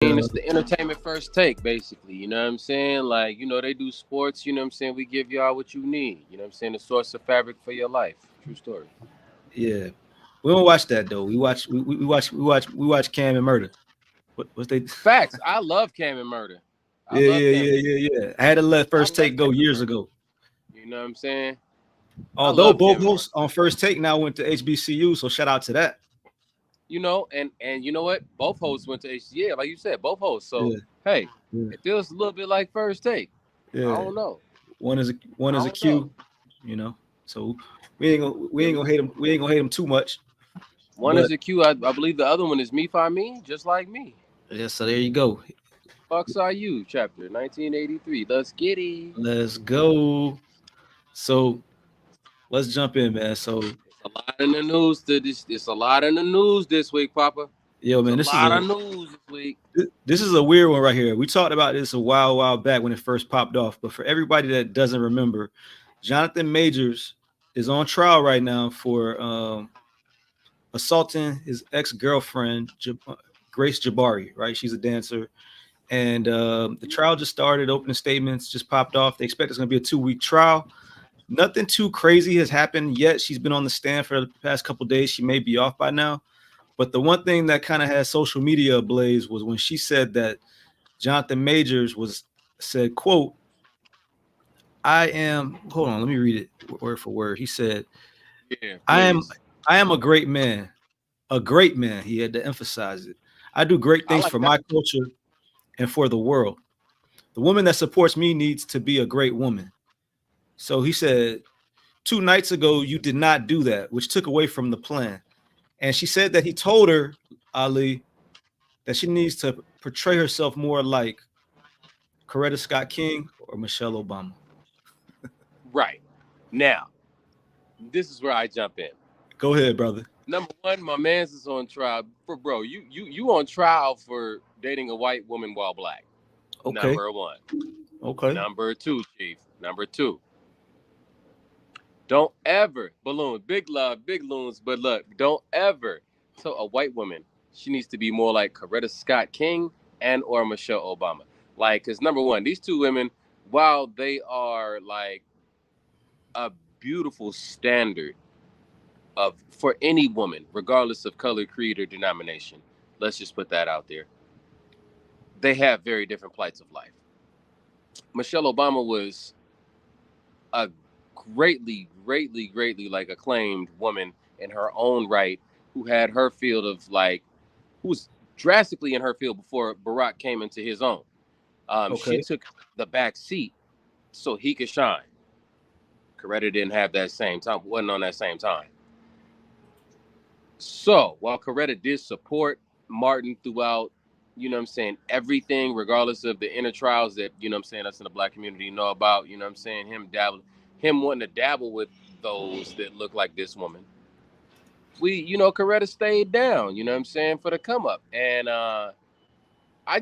mean, it's the entertainment first take, basically. You know what I'm saying? Like, they do sports. You know what I'm saying? We give y'all what you need. You know what I'm saying? The source of fabric for your life. True story. Yeah, we don't watch that though. We watch Cam and Murder. What's they? Facts. I love Cam and Murder. I Yeah, love yeah, Cam. yeah, yeah, yeah. I had to let I First love Take Cam go and years Murder. ago. You know what I'm saying? I Although love both Cam and hosts Murder. on First Take now went to HBCU, so shout out to that. And you know what? Both hosts went to HCA, like you said, both hosts. So Yeah, hey, yeah, it feels a little bit like first take. I yeah. don't know. One is a I don't know. Q, you know. So we ain't gonna hate him. We ain't gonna hate him too much. One But is a Q. I believe the other one is Me Find Me, just like me. yeah, so there you go. Fucks are you? Chapter 1983. Let's get it. Let's go. So let's jump in, man. So It's a lot in the news to this. It's a lot in the news this week, Papa. yo, It's a man, this is lot a of news this week. this is a weird one right here. We talked about this a while back when it first popped off. But for everybody that doesn't remember, Jonathan Majors is on trial right now for assaulting his ex-girlfriend Grace Jabari. Right, she's a dancer, and the trial just started. Opening statements just popped off. They expect it's going to be a 2-week trial. Nothing too crazy has happened yet. She's been on the stand for the past couple of days. She may be off by now. But the one thing that kind of had social media ablaze was when she said that Jonathan Majors said, quote, I am, hold on, let me read it word for word. He said, Yeah, I am please. I am a great man. He had to emphasize it. I do great I things like for that. my culture and for the world. The woman that supports me needs to be a great woman. So he said, 2 nights ago, you did not do that, which took away from the plan. And she said that he told her, Ali, that she needs to portray herself more like Coretta Scott King or Michelle Obama. Right now, this is where I jump in. Go ahead, brother. Number one, my man's is on trial for bro. You on trial for dating a white woman while black. Okay. Number one. Okay. Number two, Chief. Number two. Don't ever balloon. Big love, big loons, but look, don't ever tell a white woman she needs to be more like Coretta Scott King and or Michelle Obama. Like, cause number one, these two women, while they are like a beautiful standard of for any woman, regardless of color, creed, or denomination. Let's just put that out there. They have very different plights of life. Michelle Obama was a greatly like acclaimed woman in her own right, who had her field of like, who was drastically in her field before Barack came into his own. She Okay. took the back seat so he could shine. Coretta didn't have that same time, wasn't on that same time. So while Coretta did support Martin throughout, you know what I'm saying, everything, regardless of the inner trials that, you know what I'm saying, us in the black community know about, you know what I'm saying, him wanting to dabble with those that look like this woman. Coretta stayed down, you know what I'm saying, for the come up. And I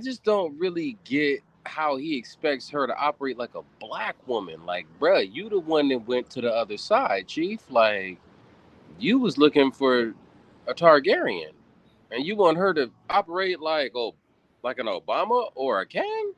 just don't really get how he expects her to operate like a black woman. Like, bruh, you the one that went to the other side, Chief. Like, you was looking for a Targaryen, and you want her to operate like an Obama or a Kang?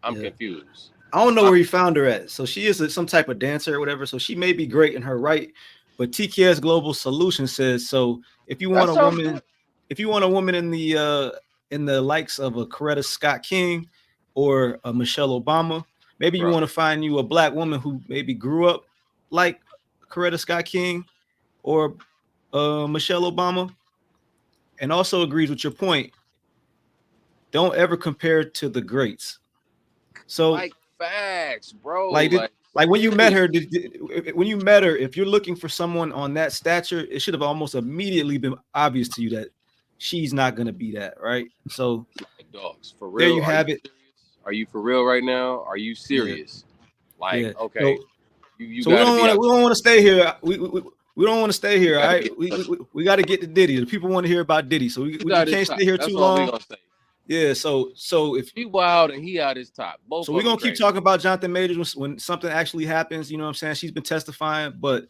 I'm Yeah. confused. I don't know I'm where he found her at. So she is some type of dancer or whatever. So she may be great in her right, but TKS Global Solution says so. If you that want a sounds woman, good. if you want a woman in the likes of a Coretta Scott King or a Michelle Obama, maybe you Bro. want to find you a black woman who maybe grew up like Coretta Scott King or Michelle Obama, and also agrees with your point. Don't ever compare to the greats. So Like facts, bro. like did Like like when you met serious. her, when you met her, if you're looking for someone on that stature, it should have almost immediately been obvious to you that she's not gonna be that, right? So Like dogs. For there real? you Are you have it. serious? Are you for real right now? Are you Yeah, serious? Like, yeah. okay, So you so we got to don't be want to out we your don't want to mind. stay here. We don't want to stay You here. All got to right, be. we got to get to Diddy. The people want to hear about Diddy, so He's we out his can't stay top. here That's too all we long. gonna say. Yeah. So if She wild and he out his top. Both so, we're of them gonna keep crazy. talking about Jonathan Majors when something actually happens. You know what I'm saying? She's been testifying, but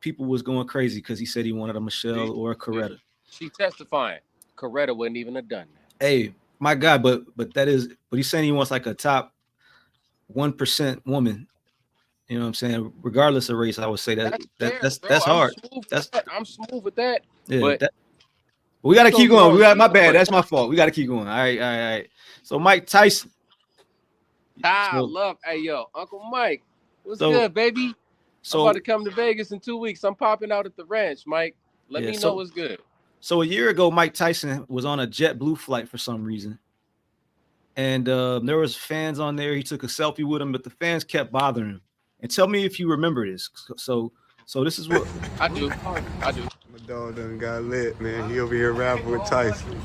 people was going crazy because he said he wanted a Michelle See, or a see, Coretta. she testifying. Coretta wouldn't even have done that. Hey, my God, but he's saying he wants like a top 1% woman. You know what I'm saying? Regardless of race, I would say That's fair, bro. that's I'm hard. smooth with That's that. I'm smooth with that. yeah. But We got he to keep gonna get going. on. My He bad. gonna. That's my fault. We got to keep going. All right, all right, all right. So Mike Tyson. I So love. Hey, yo, Uncle Mike, what's so good, baby? I'm about so to come to Vegas in 2 weeks. I'm popping out at the ranch, Mike. Let yeah. me know what's good. So a year ago, Mike Tyson was on a JetBlue flight for some reason, and there was fans on there. He took a selfie with him, but the fans kept bothering him. And tell me if you remember this. So this is what I do. I do. My dog done got lit, man. He over here rapping with Tyson.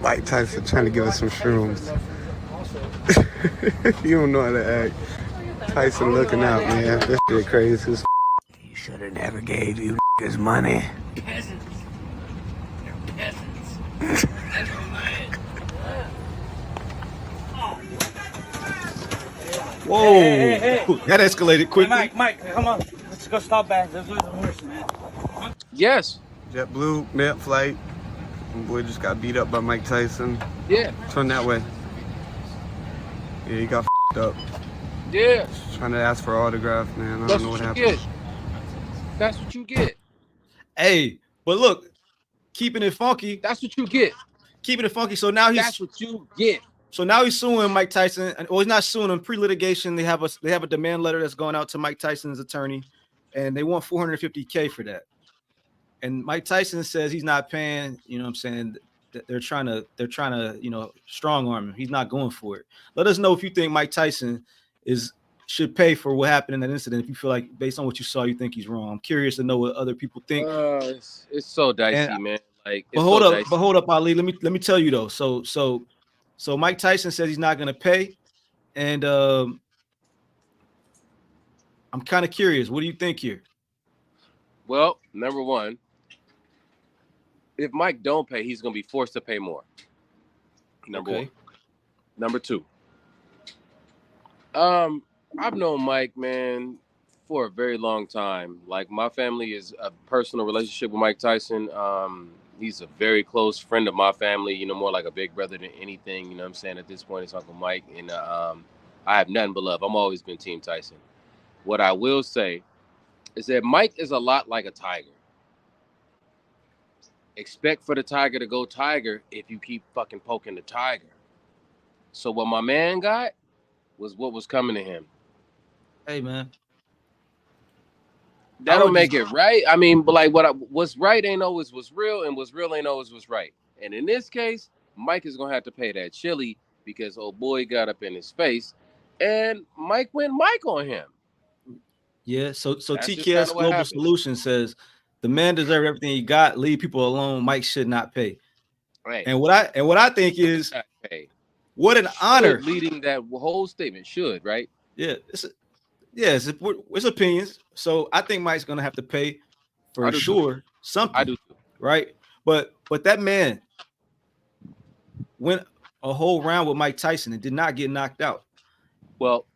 Mike Tyson trying to give us some shrooms. You don't know how to act. Tyson looking out, man. This shit crazy as He should have never gave you his money. Peasants. They're peasants. whoa, that escalated quickly. Hey, Mike, come on. Let's go stop back. Let's lose the horse, man. Yes. JetBlue, mid flight. My boy just got beat up by Mike Tyson. Yeah. Turn that way. Yeah, he got up. Yeah. Just trying to ask for an autograph, man. I That's don't know what what you happened. get. That's what you get. Hey, but look, keeping it funky. That's what you get. Keeping it funky. So now That's what you get. So now he's suing Mike Tyson. Well, he's not suing him. Pre-litigation, they have a demand letter that's going out to Mike Tyson's attorney, and they want $450K for that. And Mike Tyson says he's not paying. You know what I'm saying? They're trying to strong arm him. He's not going for it. Let us know if you think Mike Tyson should pay for what happened in that incident. If you feel like based on what you saw, you think he's wrong. I'm curious to know what other people think. It's so dicey, man. Like, but hold up, Ali. Let me tell you though. So Mike Tyson says he's not going to pay, and I'm kind of curious. What do you think here? Well, number one, if Mike don't pay, he's going to be forced to pay more. Number one. Number two, I've known Mike, man, for a very long time. Like, my family is a personal relationship with Mike Tyson. He's a very close friend of my family, more like a big brother than anything. You know what I'm saying? At this point, it's Uncle Mike. And I have nothing but love. I'm always been Team Tyson. What I will say is that Mike is a lot like a tiger. Expect for the tiger to go tiger if you keep fucking poking the tiger. So what my man got was what was coming to him. Hey, man. That don't make it right. I mean, but like what's right ain't always what's real, and what's real ain't always what's right. And in this case, Mike is gonna have to pay that chili because old boy got up in his face, and Mike went Mike on him. Yeah. So TKS Global Solutions says the man deserved everything he got. Leave people alone. Mike should not pay. Right. And what I think is, what an honor. Leading that whole statement should, right? Yeah. It's opinions. So I think Mike's gonna have to pay for sure something. I do too. Right. But that man went a whole round with Mike Tyson and did not get knocked out. Well,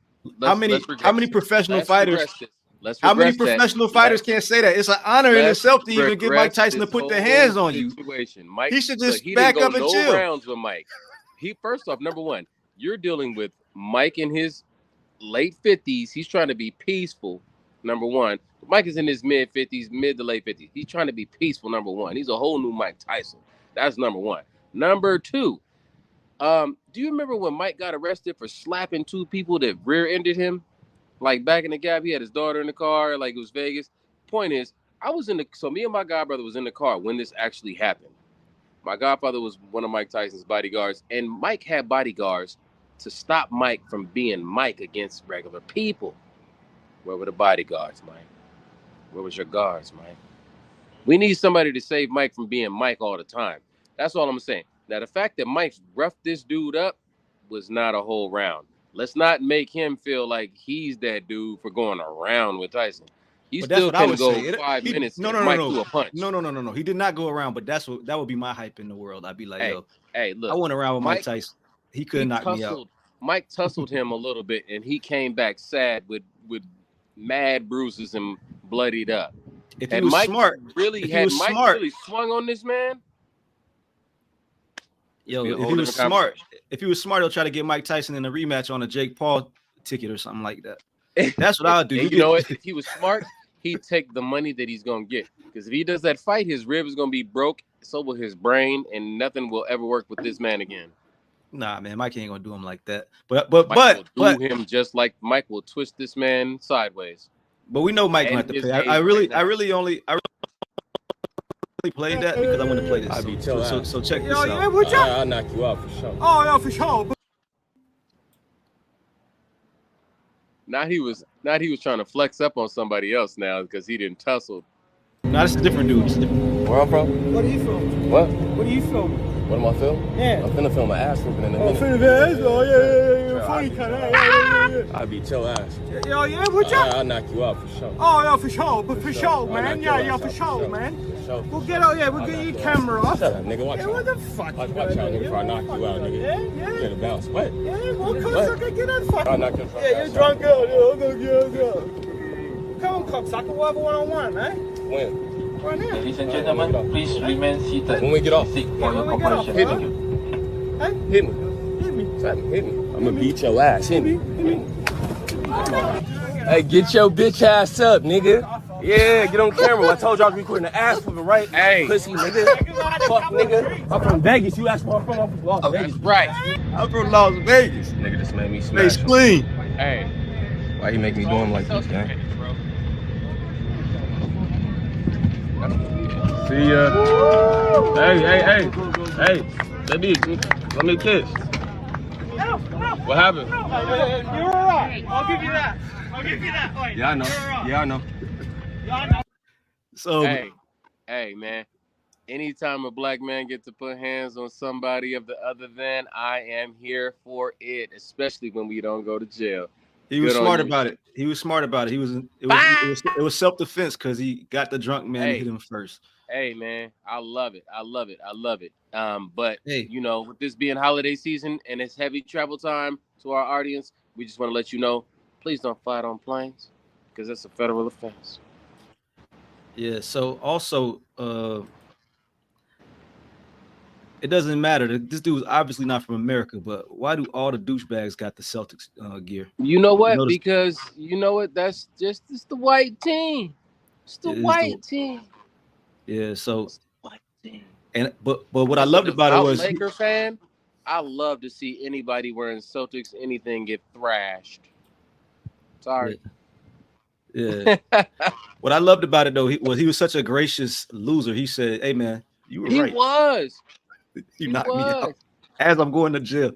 how many professional fighters? How many professional fighters can't say that? It's an honor in itself to even get Mike Tyson to put their hands on you. Mike, he should just back up and chill. Rounds with Mike. First off, number one, you're dealing with Mike in his late 50s. He's trying to be peaceful. Number one, Mike is in his mid 50s, mid to late 50s. He's trying to be peaceful. Number one, he's a whole new Mike Tyson. That's number one. Number two, do you remember when Mike got arrested for slapping two people that rear-ended him? Like back in the Gap, he had his daughter in the car, like it was Vegas. Point is, so me and my godbrother was in the car when this actually happened. My godfather was one of Mike Tyson's bodyguards, and Mike had bodyguards to stop Mike from being Mike against regular people. Where were the bodyguards, Mike? Where was your guards, Mike? We need somebody to save Mike from being Mike all the time. That's all I'm saying. Now, the fact that Mike roughed this dude up was not a whole round. Let's not make him feel like he's that dude for going around with Tyson. He still can go 5 minutes. No. Do a punch. No. He did not go around, but that would be my hype in the world. I'd be like, hey, look, I went around with Mike Tyson. He couldn't knock me out. Mike tussled him a little bit, and he came back sad with mad bruises and bloodied up. If he was smart, really swung on this man, Yo, Be a if whole he was different smart, he'll try to get Mike Tyson in a rematch on a Jake Paul ticket or something like that. That's what I'll do. And you know what? If he was smart, he'd take the money that he's gonna get. Because if he does that fight, his rib is gonna be broke. So will his brain, and nothing will ever work with this man again. Nah, man, Mike ain't gonna do him like that. Mike will do him just like Mike will twist this man sideways. But we know Mike gonna have to pay. I really played that because I want to play this. So check this out. I'll knock you out for sure. Oh, yeah, for sure. Not he was trying to flex up on somebody else now because he didn't tussle. No, this is a different dude. Where I'm from? What are you filming? What? What are you filming? What am I filming? Yeah. I'm finna film my ass whooping in the minute. Finna ass? Oh, yeah. Funny kind of. Yeah. I'll beat your ass. Yeah, what you? I'll knock you out for sure. Oh, yeah, for sure. But for sure, I'll man. knock your Yeah, ass for out sure, man. For sure. We'll get out, we'll get your camera off. Shut up, nigga. Watch Yeah, out. what the fuck? Watch out, nigga, before I knock you out, nigga. Yeah. You gotta bounce. What? Yeah, well, cuz I can get that fucking. I'll knock your Yeah, you're drunk out. Yeah, I'm gonna get out. Come on, cocksucker. We'll have a one-on-one, man. When? Right now. Ladies and gentlemen, please remain seated. When we get off. Seek for your When we get off, cooperation. Hit Thank you. Hey, Hit me. hit me. Hit me. I'm gonna beat your ass. Hit me. Hit me. Hey, get your bitch ass up, nigga. Yeah, get on camera. I told y'all to be recording the ass flipping, right? Hey. Pussy, nigga. Fuck, nigga. I'm from Vegas. You asked where I'm from. I'm from Las Vegas. Right. I'm from Las Vegas. Nigga just made me Face smash. clean. Hey. Why he make me do him like this, gang? See ya. Hey. Let me kiss. What happened? You're all right. I'll give you that. Wait, Yeah, I know. Yeah, I know. So Hey, man. Anytime a black man gets to put hands on somebody of the other than, I am here for it, especially when we don't go to jail. he was Good on smart you. about it. He was smart about it. It was self-defense because he got the drunk man to hit him first. Hey, man, I love it. But Hey. you know, with this being holiday season and it's heavy travel time to our audience, we just want to let you know, please don't fight on planes because that's a federal offense. Yeah. So also, it doesn't matter. This dude's obviously not from America, but why do all the douchebags got the Celtics gear? You know what? Notice- Because you know what? That's just it's the white team. It's the It is white team. Yeah. So It's the white team. but what I loved about it was Laker fan. I love to see anybody wearing Celtics anything get thrashed. Sorry. Yeah. What I loved about it though, he was such a gracious loser. He said, "Hey man, you were He right. was. You knocked me out as I'm going to jail."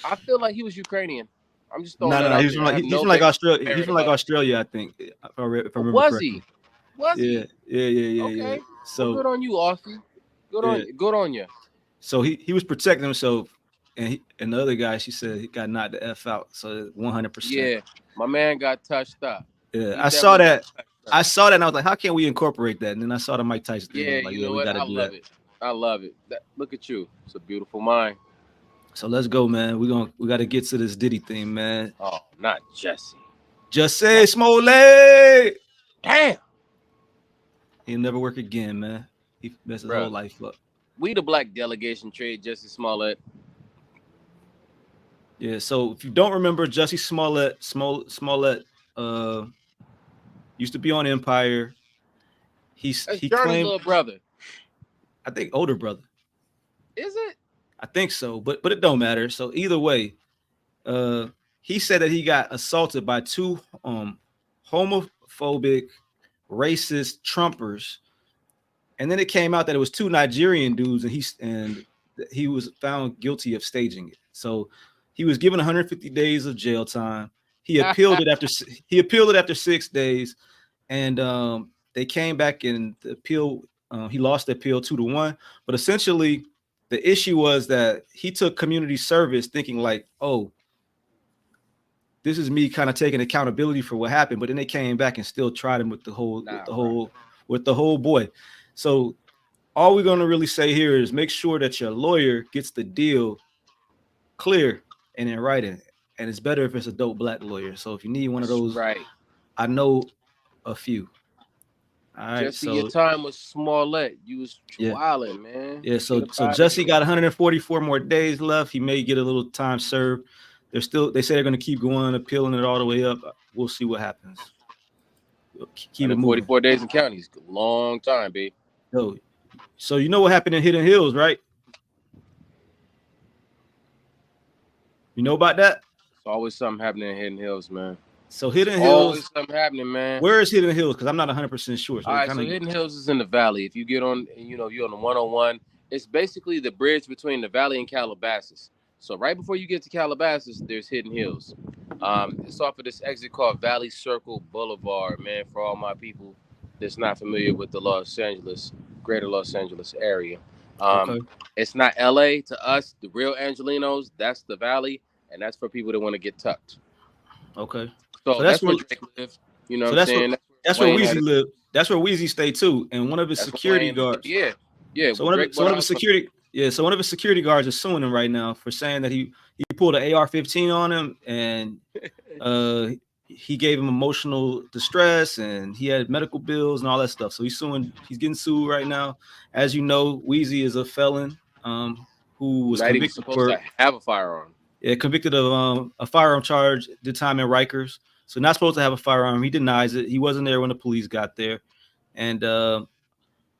I feel like he was Ukrainian. I'm just throwing No, that out he's there. from I like have he's no from like big Australia. He's merit from like about it. Australia, I think. If I remember Was correctly. he? Was he? Yeah. Okay. So Well, good on you, Austin. Good on you. So he was protecting himself, and the other guy, she said he got knocked the F out. So 100%. Yeah, my man got touched up. Yeah. He I saw definitely that. got touched up. I saw that, and I was like, how can we incorporate that? And then I saw the Mike Tyson thing. I Yeah, was like, you know we what? gotta I do love that. it. I love it. Look at you. It's a beautiful mind. So let's go, man. We got to get to this Diddy thing, man. Oh, not Jussie. Jussie Smollett. Damn. He'll never work again, man. He messed his Bruh. whole life up. We the black delegation trade Jussie Smollett. Yeah. So if you don't remember, Jussie Smollett used to be on Empire. He That's Johnny's claimed, little brother. I think, older brother. Is it? I think so, but it don't matter. So either way, he said that he got assaulted by two homophobic, racist Trumpers, and then it came out that it was two Nigerian dudes, and he was found guilty of staging it. So he was given 150 days of jail time. He appealed it after 6 days, and they came back and the appeal. He lost the appeal 2-1, but essentially the issue was that he took community service thinking like, oh, this is me kind of taking accountability for what happened. But then they came back and still tried him with the whole boy. So all we're going to really say here is make sure that your lawyer gets the deal clear and in writing. And it's better if it's a dope black lawyer. So if you need one of those, right. I know a few. All right, Just your time was Smollett. You was wilding, man. Yeah, so Jussie got 144 more days left. He may get a little time served. They say they're going to keep going, appealing it all the way up. We'll see what happens. Keep it moving. 44 days in counties, long time, B. So you know what happened in Hidden Hills, right? You know about that? It's always something happening in Hidden Hills, man. So Hidden Hills, always something happening, man. Where is Hidden Hills? Because I'm not 100% sure. All right, so Hidden Hills is in the valley. If you get on, you're on the 101. It's basically the bridge between the valley and Calabasas. So right before you get to Calabasas, there's Hidden Hills. It's off of this exit called Valley Circle Boulevard, man. For all my people that's not familiar with the greater Los Angeles area. It's not LA to us, the real Angelinos. That's the valley, and that's for people that want to get tucked. Okay. So that's where Drake lives. You know what I'm saying? That's where Weezy lived. That's where Weezy stayed too. And one of his security guards. Yeah. So one of his security guards is suing him right now for saying that he pulled an AR-15 on him, and he gave him emotional distress, and he had medical bills and all that stuff. So he's getting sued right now. As you know, Weezy is a felon who was not even supposed to have a firearm. Yeah, convicted of a firearm charge, did time in Rikers. So not supposed to have a firearm. He denies it. He wasn't there when the police got there. And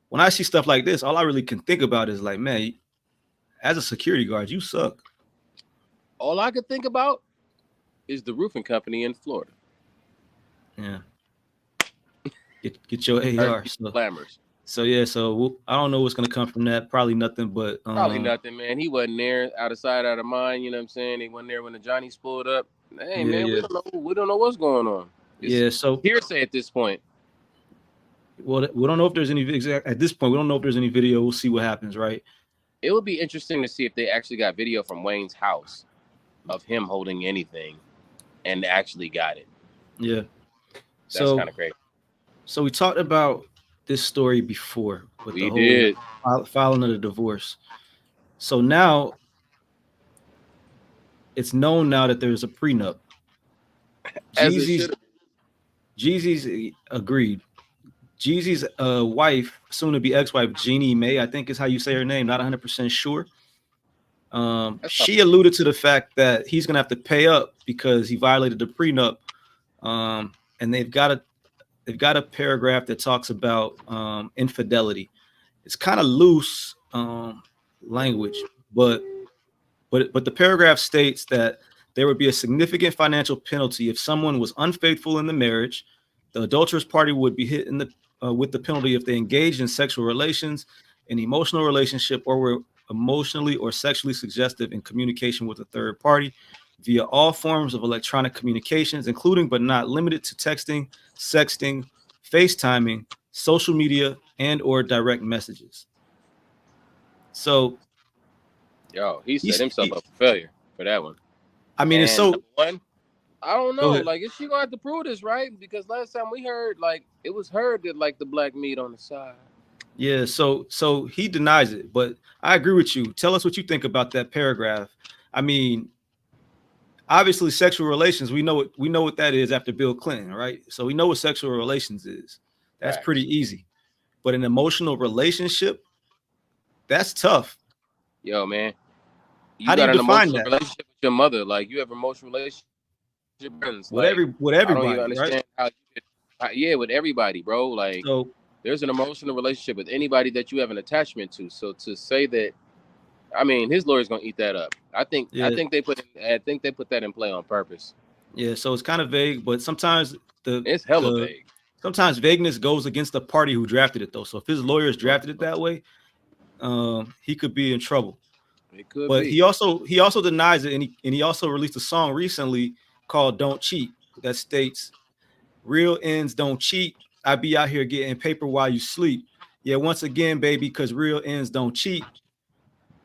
when I see stuff like this, all I really can think about is like, man, as a security guard, you suck. All I could think about is the roofing company in Florida. Yeah. Get your AR. So I don't know what's gonna come from that. Probably nothing, but probably nothing, man. He wasn't there, out of sight, out of mind. You know what I'm saying? He wasn't there when the Johnny's pulled up. Hey, man, we don't know what's going on. It's so hearsay at this point. Well, we don't know if there's any at this point. We don't know if there's any video. We'll see what happens, right? It would be interesting to see if they actually got video from Wayne's house of him holding anything, and actually got it. Yeah, that's kind of crazy. So we talked about this story before with the whole filing of the divorce. So now it's known now that there's a prenup. Jeezy's agreed. Jeezy's wife, soon to be ex-wife, Jeannie Mae, I think is how you say her name, not 100% sure. She alluded to the fact that he's gonna have to pay up because he violated the prenup. And they've got a paragraph that talks about infidelity. It's kind of loose language, but the paragraph states that there would be a significant financial penalty if someone was unfaithful in the marriage. The adulterous party would be hit with the penalty if they engaged in sexual relations, an emotional relationship, or were emotionally or sexually suggestive in communication with a third party via all forms of electronic communications, including but not limited to texting, sexting, FaceTiming, social media, and or direct messages. So, he set himself up for failure for that one. I mean, it's so one. I don't know. Like, is she gonna have to prove this, right? Because last time we heard, like, it was her that like the black meat on the side. Yeah. So he denies it, but I agree with you. Tell us what you think about that paragraph. I mean, obviously, sexual relations. We know what that is after Bill Clinton, right? So we know what sexual relations is. That's pretty easy. But an emotional relationship, that's tough. Yo, man. How do you define that? Relationship with your mother, like you have emotional relationship friends. With everybody, I don't even understand right? With everybody, bro. Like, so, there's an emotional relationship with anybody that you have an attachment to. So to say that, I mean, his lawyer's gonna eat that up. I think they put that in play on purpose. Yeah, so it's kind of vague, but sometimes it's hella vague. Sometimes vagueness goes against the party who drafted it, though. So if his lawyers drafted it that way, he could be in trouble. It could but be. he also denies it, and he also released a song recently called "Don't Cheat" that states, "Real ends don't cheat. I be out here getting paper while you sleep. Yeah, once again, baby, because real ends don't cheat."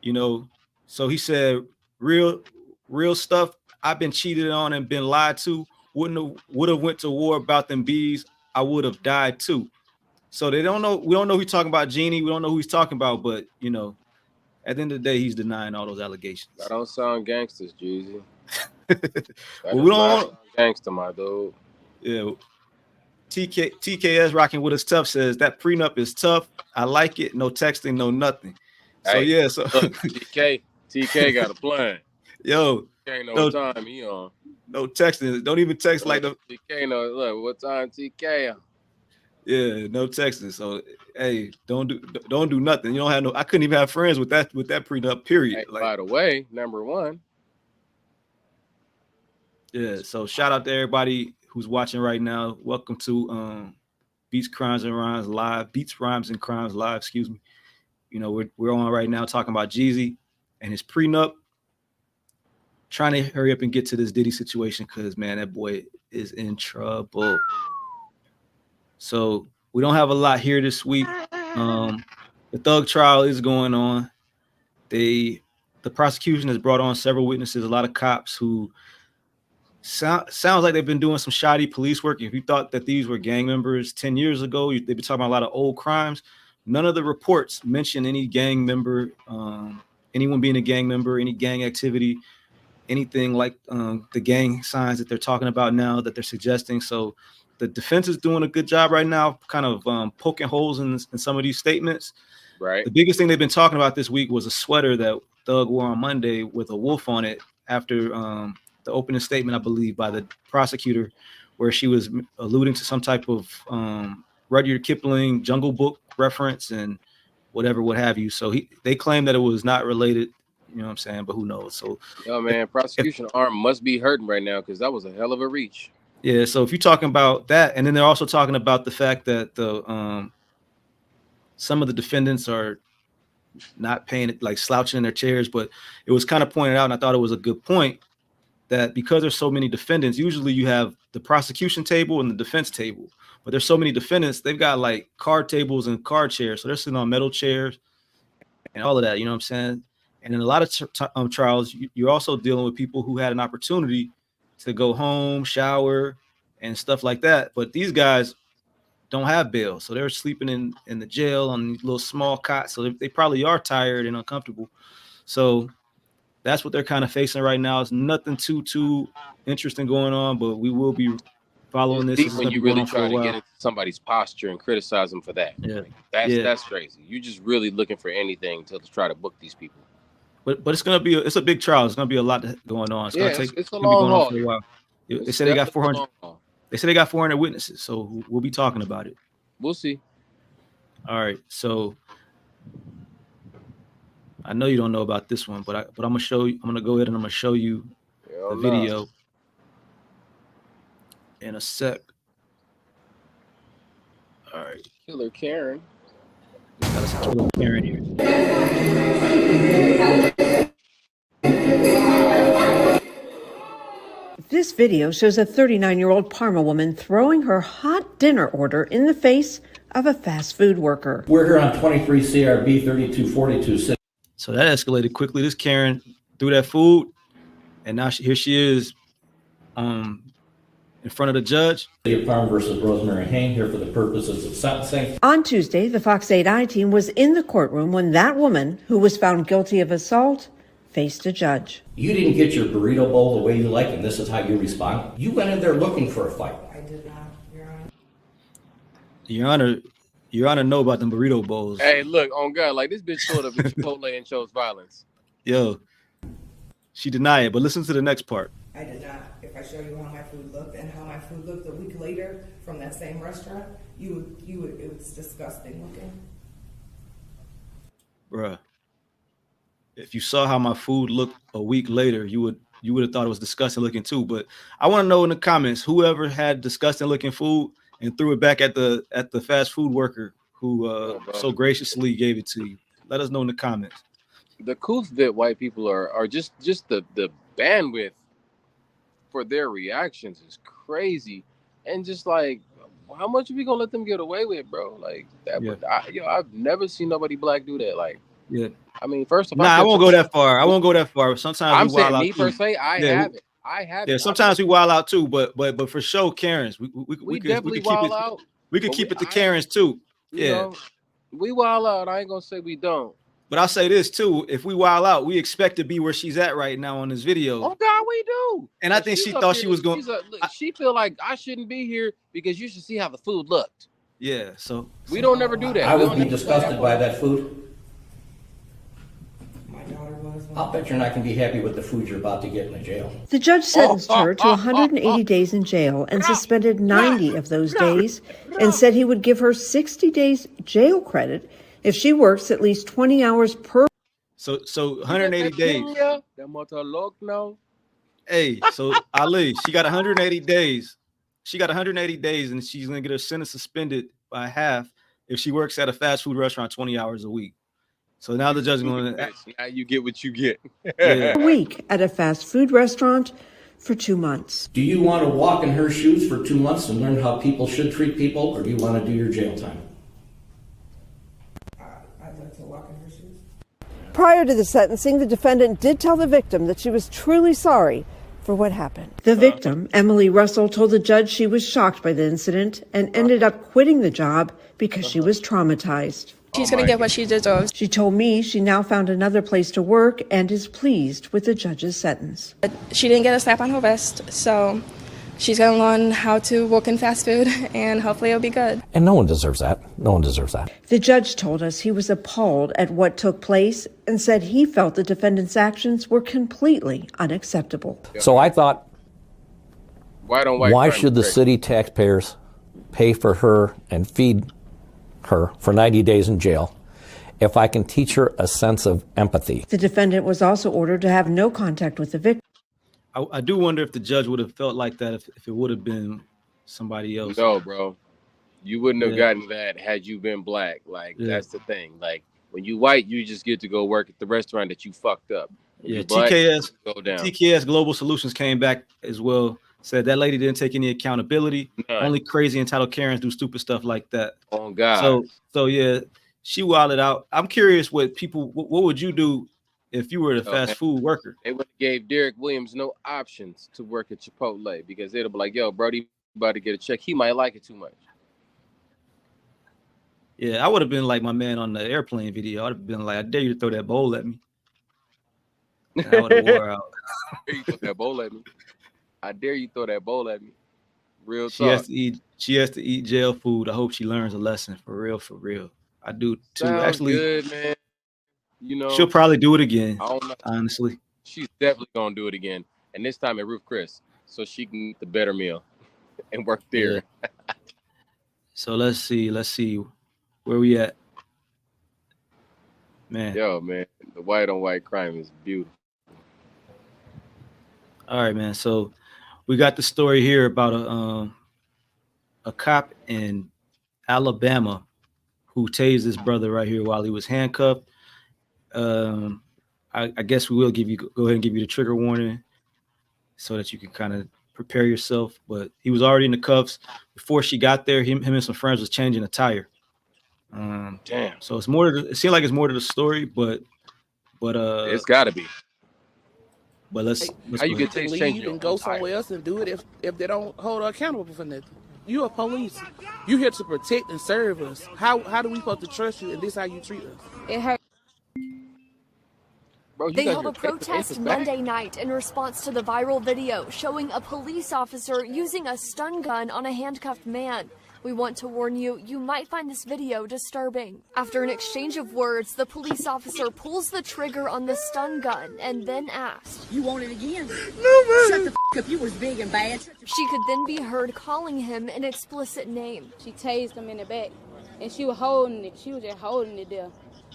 You know, so he said, real stuff. I've been cheated on and been lied to. Would have went to war about them bees. I would have died too. So they don't know. We don't know who he's talking about, Jeannie. We don't know who he's talking about, but you know, at the end of the day, he's denying all those allegations. That don't sound gangsters, Jeezy. Well, we don't gangster, my dude. Yeah. TKS rocking with us tough says that prenup is tough. I like it. No texting, no nothing. So Hey, yeah, so look, TK got a plan. yo, TK know no, what time he on. no texting. Don't even text like the TK know look what time TK on. yeah, no texting. So hey, don't do nothing. You don't have no. I couldn't even have friends with that prenup. Period. Hey, Like, by the way, number one. yeah. So shout out to everybody who's watching right now. Welcome to Beats, Crimes, and Rhymes Live. Beats, Rhymes, and Crimes Live. Excuse me. You know, we're on right now talking about Jeezy and his prenup. Trying to hurry up and get to this Diddy situation because, man, that boy is in trouble. So we don't have a lot here this week. The Thug trial is going on. The prosecution has brought on several witnesses, a lot of cops who sounds like they've been doing some shoddy police work. If you thought that these were gang members 10 years ago, they've been talking about a lot of old crimes. None of the reports mention any gang member, anyone being a gang member, any gang activity, anything like the gang signs that they're talking about now that they're suggesting. So the defense is doing a good job right now, kind of poking holes in some of these statements. Right. The biggest thing they've been talking about this week was a sweater that Thug wore on Monday with a wolf on it after the opening statement, I believe, by the prosecutor, where she was alluding to some type of Rudyard Kipling Jungle Book reference and whatever, what have you. So they claim that it was not related. You know what I'm saying? But who knows? So, yo, man, prosecution arm must be hurting right now because that was a hell of a reach. Yeah. So if you're talking about that, and then they're also talking about the fact that the some of the defendants are not paying it, like slouching in their chairs. But it was kind of pointed out, and I thought it was a good point, that because there's so many defendants, usually you have the prosecution table and the defense table. But there's so many defendants, they've got like card tables and card chairs. So they're sitting on metal chairs and all of that. You know what I'm saying? And in a lot of trials, you're also dealing with people who had an opportunity to go home, shower, and stuff like that. But these guys don't have bail. So they're sleeping in the jail on these little small cots. So they probably are tired and uncomfortable. So that's what they're kind of facing right now. It's nothing too interesting going on, but we will be following this. It's deep when you really try to get into somebody's posture and criticize them for that. Yeah. Like, that's crazy. You're just really looking for anything to try to book these people. But it's gonna be it's a big trial. It's gonna be a lot going on. It's gonna take. It's a long haul for a while. They said they got 400. They said they got 400 witnesses, so we'll be talking about it. We'll see. All right, so I know you don't know about this one, but I'm gonna show you. I'm gonna go ahead and I'm gonna show you the video in a sec. All right, Killer Karen. Got us a Killer Karen here. This video shows a 39-year-old Parma woman throwing her hot dinner order in the face of a fast food worker. We're here on 23 CRB 3242. So that escalated quickly. This Karen threw that food, and now here she is in front of the judge. Farm versus Rosemary Hain here for the purposes of sentencing. On Tuesday, the Fox 8i team was in the courtroom when that woman, who was found guilty of assault, faced a judge. You didn't get your burrito bowl the way you like, and this is how you respond. You went in there looking for a fight. I did not, Your Honor. Your Honor, know about them burrito bowls. Hey, look, on God, like this bitch showed up at Chipotle and chose violence. Yo, she denied it, but listen to the next part. I did not. If I show you how my food looked and how my food looked a week later from that same restaurant, you would, it was disgusting looking. Bruh. If you saw how my food looked a week later, you would have thought it was disgusting looking too. But I want to know in the comments, whoever had disgusting looking food and threw it back at the fast food worker who so graciously gave it to you. Let us know in the comments. The coup that white people are just the bandwidth for their reactions is crazy, and just like how much are we gonna let them get away with, bro? Like that. Yeah. I've never seen nobody black do that. Like. Yeah. I mean, first of all, I won't go that far. I won't go that far. Sometimes I'm we wild saying out me too. per se, I have it. Yeah, sometimes we wild out too, but for sure, Karens. We definitely could wild keep it, out. We could keep it to Karens too. Yeah, You know, we wild out. I ain't gonna say we don't. But I'll say this too: if we wild out, we expect to be where she's at right now on this video. Oh God, we do. And I think she thought she was going. She feel like I shouldn't be here because you should see how the food looked. Yeah, so we don't never do that. I would be disgusted by that food. My daughter was. I'll bet you're not going to be happy with the food you're about to get in the jail. The judge sentenced her to 180 days in jail and suspended 90 of those days and said he would give her 60 days jail credit if she works at least 20 hours per. So 180 days. Hey, so Ali, she got 180 days. She got 180 days, and she's gonna get her sentence suspended by half if she works at a fast food restaurant 20 hours a week. So now the judge is going to. Now you get what you get. A week at a fast food restaurant for 2 months. Do you want to walk in her shoes for 2 months and learn how people should treat people, or do you want to do your jail time? I'd like to walk in her shoes. Prior to the sentencing, the defendant did tell the victim that she was truly sorry for what happened. The victim, Emily Russell, told the judge she was shocked by the incident and ended up quitting the job because she was traumatized. She's going to get what she deserves. She told me she now found another place to work and is pleased with the judge's sentence. She didn't get a slap on her wrist, so she's going to learn how to work in fast food, and hopefully it'll be good. And no one deserves that. No one deserves that. The judge told us he was appalled at what took place and said he felt the defendant's actions were completely unacceptable. So I thought, why should the city taxpayers pay for her and feed her for 90 days in jail if I can teach her a sense of empathy? The defendant was also ordered to have no contact with the victim. I do wonder if the judge would have felt like that if it would have been somebody else. No, bro. You wouldn't have gotten that had you been black. Like, that's the thing. Like, when you white, you just get to go work at the restaurant that you fucked up. Yeah, Black, TKS Global Solutions came back as well. Said that lady didn't take any accountability. None. Only crazy entitled Karens do stupid stuff like that. Oh God. So yeah, she wilded out. I'm curious what would you do if you were a fast food worker? They would have gave Derek Williams no options to work at Chipotle because they'd be like, yo, Brody about to get a check. He might like it too much. Yeah, I would have been like my man on the airplane video. I'd have been like, I dare you to throw that bowl at me. And I would have wore out. You throw that bowl at me. I dare you throw that bowl at me. Real talk. She has to eat jail food. I hope she learns a lesson for real. I do too. Sounds Actually, good, man. You know, she'll probably do it again. I don't know. Honestly, she's definitely gonna do it again, and this time at Ruth Chris, so she can eat the better meal and work there. Yeah. So let's see where we at, man. Yo, man, the white on white crime is beautiful. All right, man. So we got the story here about a cop in Alabama who tased his brother right here while he was handcuffed. I guess we will go ahead and give you the trigger warning so that you can kind of prepare yourself. But he was already in the cuffs before she got there. Him and some friends was changing a tire. Damn. So it's more. It seems like it's more to the story, but it's got to be. But let's how you get leave and go somewhere else and do it if they don't hold her accountable for nothing. You are police. You here to protect and serve us. How do we supposed to trust you and this how you treat us? It hurt. Bro, they held a protest Monday night in response to the viral video showing a police officer using a stun gun on a handcuffed man. We want to warn you, you might find this video disturbing. After an exchange of words, the police officer pulls the trigger on the stun gun and then asks, "You want it again? No, man. Shut the f up, you was big and bad." She could then be heard calling him an explicit name. She tased him in the back, and she was holding it. She was just holding it there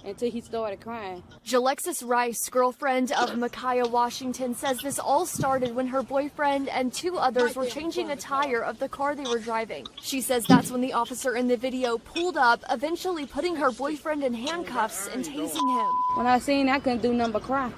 until he started crying. Jalexis Rice, girlfriend of Micaiah Washington, says this all started when her boyfriend and two others were changing a tire of the car they were driving. She says that's when the officer in the video pulled up, eventually putting her boyfriend in handcuffs and tasing him. When I seen it, I couldn't do nothing but cry.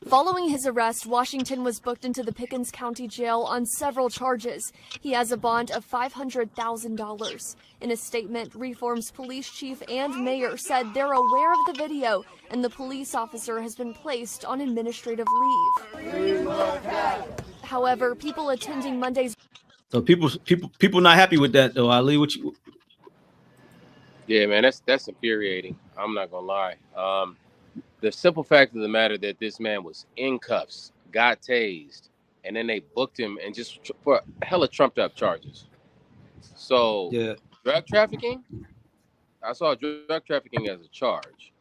Following his arrest, Washington was booked into the Pickens County Jail on several charges. He has a bond of $500,000. In a statement, Reform's police chief and mayor said they're aware of the video and the police officer has been placed on administrative leave. However, people attending Monday's... So people not happy with that though. Ali, what you... Yeah, man, that's infuriating. I'm not gonna lie. The simple fact of the matter that this man was in cuffs, got tased, and then they booked him and just for hella trumped up charges. So Yeah, drug trafficking, I saw drug trafficking as a charge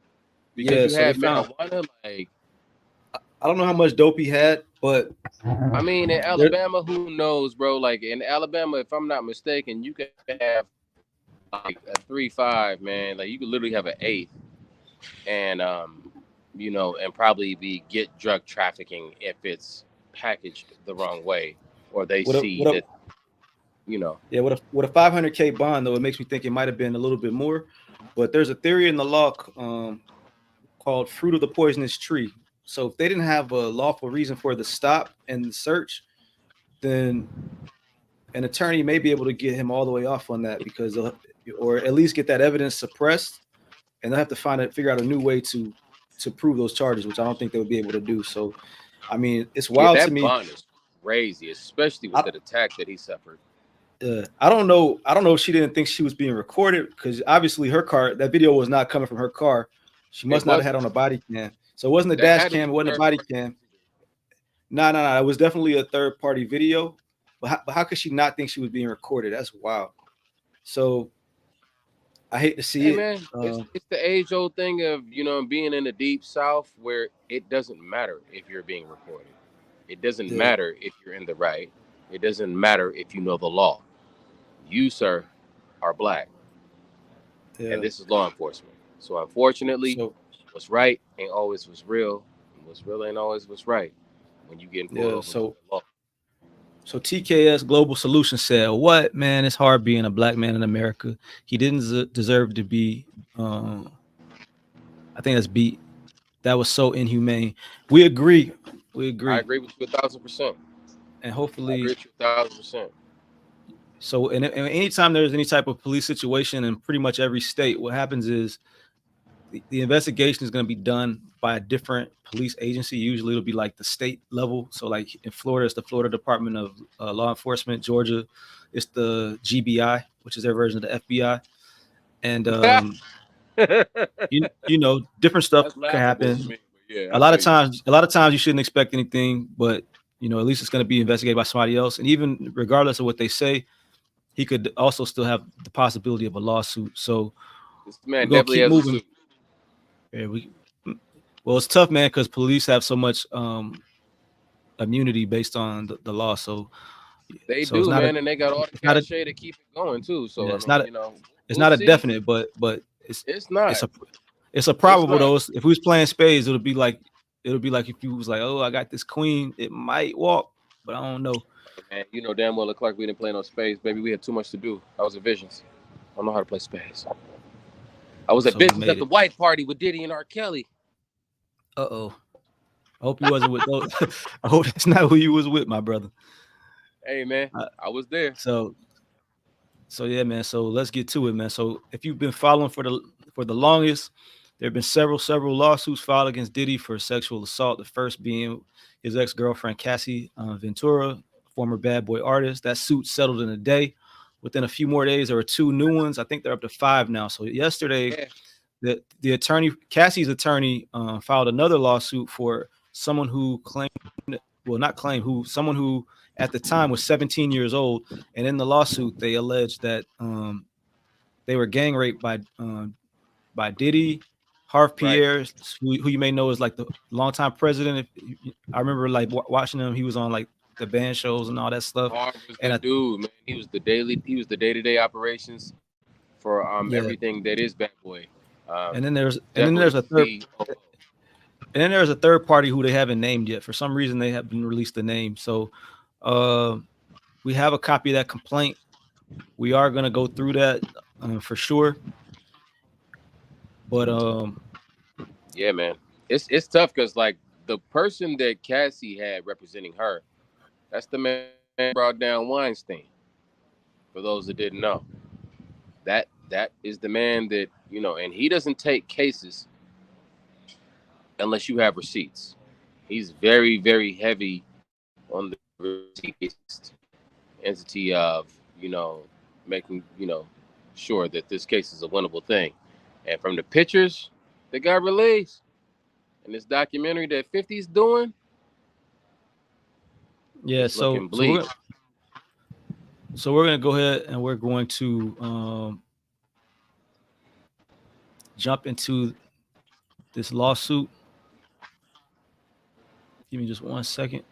because yeah. you So they had found. marijuana. Like, I don't know how much dope he had, but I mean, in there, Alabama, who knows, bro? Like in Alabama, if I'm not mistaken, you can have like a 3.5, man. Like you could literally have an eighth, and and probably be get drug trafficking if it's packaged the wrong way, or they what a see what a that, you know. yeah, with a 500K bond though, it makes me think it might have been a little bit more. But there's a theory in the law called fruit of the poisonous tree. So if they didn't have a lawful reason for the stop and the search, then an attorney may be able to get him all the way off on that because or at least get that evidence suppressed, and they'll have to figure out a new way to prove those charges, which I don't think they would be able to do. So, I mean, it's Yeah, wild to that me. bond is crazy, especially with that attack that he suffered. I don't know. I don't know if she didn't think she was being recorded because obviously that video was not coming from her car. She must not have had on a body cam. So it wasn't a dash cam. It wasn't a body cam. No. It was definitely a third party video. But how could she not think she was being recorded? That's wild. So I hate to see Hey it. man, it's the age old thing of being in the deep south where it doesn't matter if you're being recorded. It doesn't matter if you're in the right. It doesn't matter if you know the law. You, sir, are black, and this is law enforcement. So unfortunately, what's right ain't always what's real, and what's real ain't always what's right when you get pulled over for the law. So TKS Global Solutions said, "What, man? It's hard being a black man in America. He didn't deserve to be. I think that's beat. That was so inhumane. We agree. I agree with you 1,000%. And hopefully, I agree with you 1,000%. So, and anytime there's any type of police situation in pretty much every state, what happens is the investigation is going to be done by a different police agency. Usually it'll be like the state level. So like in Florida, it's the Florida Department of Law Enforcement. Georgia, it's the GBI, which is their version of the FBI. And, different stuff can happen. Me, yeah, a lot of times you shouldn't expect anything, but at least it's going to be investigated by somebody else. And even regardless of what they say, he could also still have the possibility of a lawsuit. So this man definitely has moving. A suit. Yeah, well, it's tough, man, because police have so much immunity based on the law. So they do, man, and they got all the cachet to keep it going too. So yeah, it's we'll not a see. definite, but it's not. It's a probable though. If we was playing spades, it'll be like if you was like, oh, I got this queen, it might walk, but I don't know. Man, damn well look like we didn't play no spades, baby. We had too much to do. I was at Visions. I don't know how to play spades. I was at Visions at the white party with Diddy and R. Kelly. I hope you wasn't with those. I hope that's not who you was with, my brother. Hey man, I was there. So yeah, man. So let's get to it, man. So if you've been following for the longest, there have been several lawsuits filed against Diddy for sexual assault. The first being his ex-girlfriend Cassie Ventura, former Bad Boy artist. That suit settled in a day. Within a few more days, there were 2 new ones. I think they're up to 5 now. So yesterday, the attorney, Cassie's attorney, filed another lawsuit for someone who someone who at the time was 17 years old. And in the lawsuit, they alleged that they were gang raped by Diddy, Harv Pierre, who you may know is like the longtime president. I remember like watching him. He was on like the band shows and all that stuff. Harv was the dude, man. He was the day-to-day operations for everything that is Bad Boy. And then there's a third party who they haven't named yet. For some reason, they haven't released the name. So we have a copy of that complaint. We are going to go through that for sure. But yeah, man, it's tough because like the person that Cassie had representing her, that's the man who brought down Weinstein. For those that didn't know, that is the man that and he doesn't take cases unless you have receipts. He's very, very heavy on the receipt entity of making sure that this case is a winnable thing. And from the pictures that got released in this documentary that 50's doing, Yeah, it's looking bleak. So we're gonna go ahead and we're going to jump into this lawsuit. Give me just 1 second.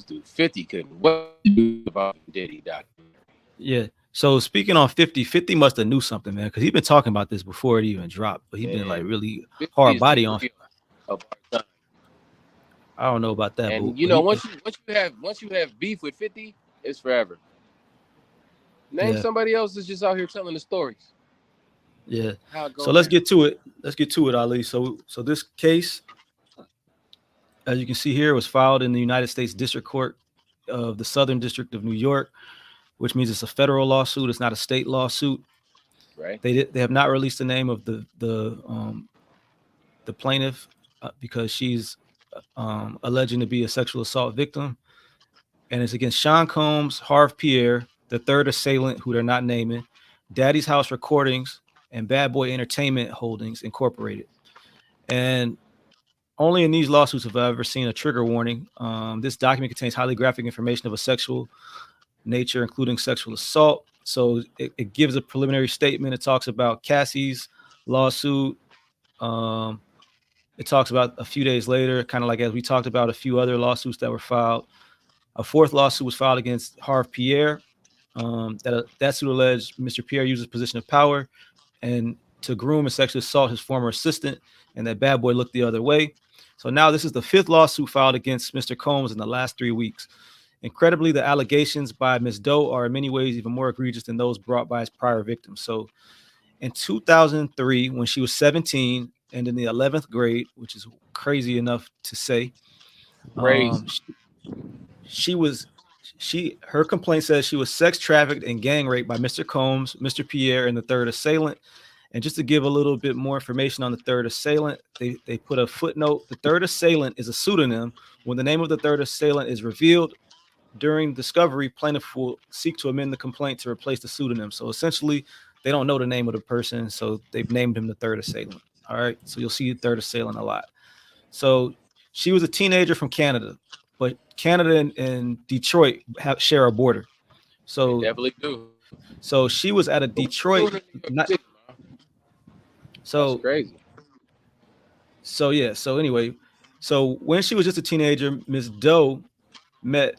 Dude, 50 couldn't wait about Diddy documentary. Yeah. So speaking on 50 must have knew something, man, because he's been talking about this before it even dropped. But he's been like really hard body on. I don't know about that. And but, you know, once you have beef with 50, it's forever. Name somebody else that's just out here telling the stories. Yeah. So let's get to it. Let's get to it, Ali. So this case, as you can see here, was filed in the United States District Court of the Southern District of New York, which means it's a federal lawsuit. It's not a state lawsuit. Right. They have not released the name of the plaintiff because she's alleging to be a sexual assault victim, and it's against Sean Combs, Harv Pierre, the third assailant, who they're not naming, Daddy's House Recordings, and Bad Boy Entertainment Holdings Incorporated. And only in these lawsuits have I ever seen a trigger warning. This document contains highly graphic information of a sexual nature, including sexual assault. So it gives a preliminary statement. It talks about Cassie's lawsuit. It talks about a few days later, kind of like as we talked about a few other lawsuits that were filed. A fourth lawsuit was filed against Harv Pierre. That suit alleged Mr. Pierre used his position of power and to groom and sexually assault his former assistant, and that Bad Boy looked the other way. So now this is the fifth lawsuit filed against Mr. Combs in the last 3 weeks. Incredibly, the allegations by Ms. Doe are in many ways even more egregious than those brought by his prior victims. So in 2003, when she was 17 and in the 11th grade, which is crazy enough to say, her complaint says she was sex trafficked and gang raped by Mr. Combs, Mr. Pierre, and the third assailant. And just to give a little bit more information on the third assailant, they put a footnote. The third assailant is a pseudonym. When the name of the third assailant is revealed during discovery, plaintiff will seek to amend the complaint to replace the pseudonym. So essentially, they don't know the name of the person, so they've named him the third assailant. All right, so you'll see the third assailant a lot. So she was a teenager from Canada, but Canada and Detroit share a border. So they definitely do. So she was at a Detroit. So that's crazy. So yeah. So anyway, so when she was just a teenager, Ms. Doe met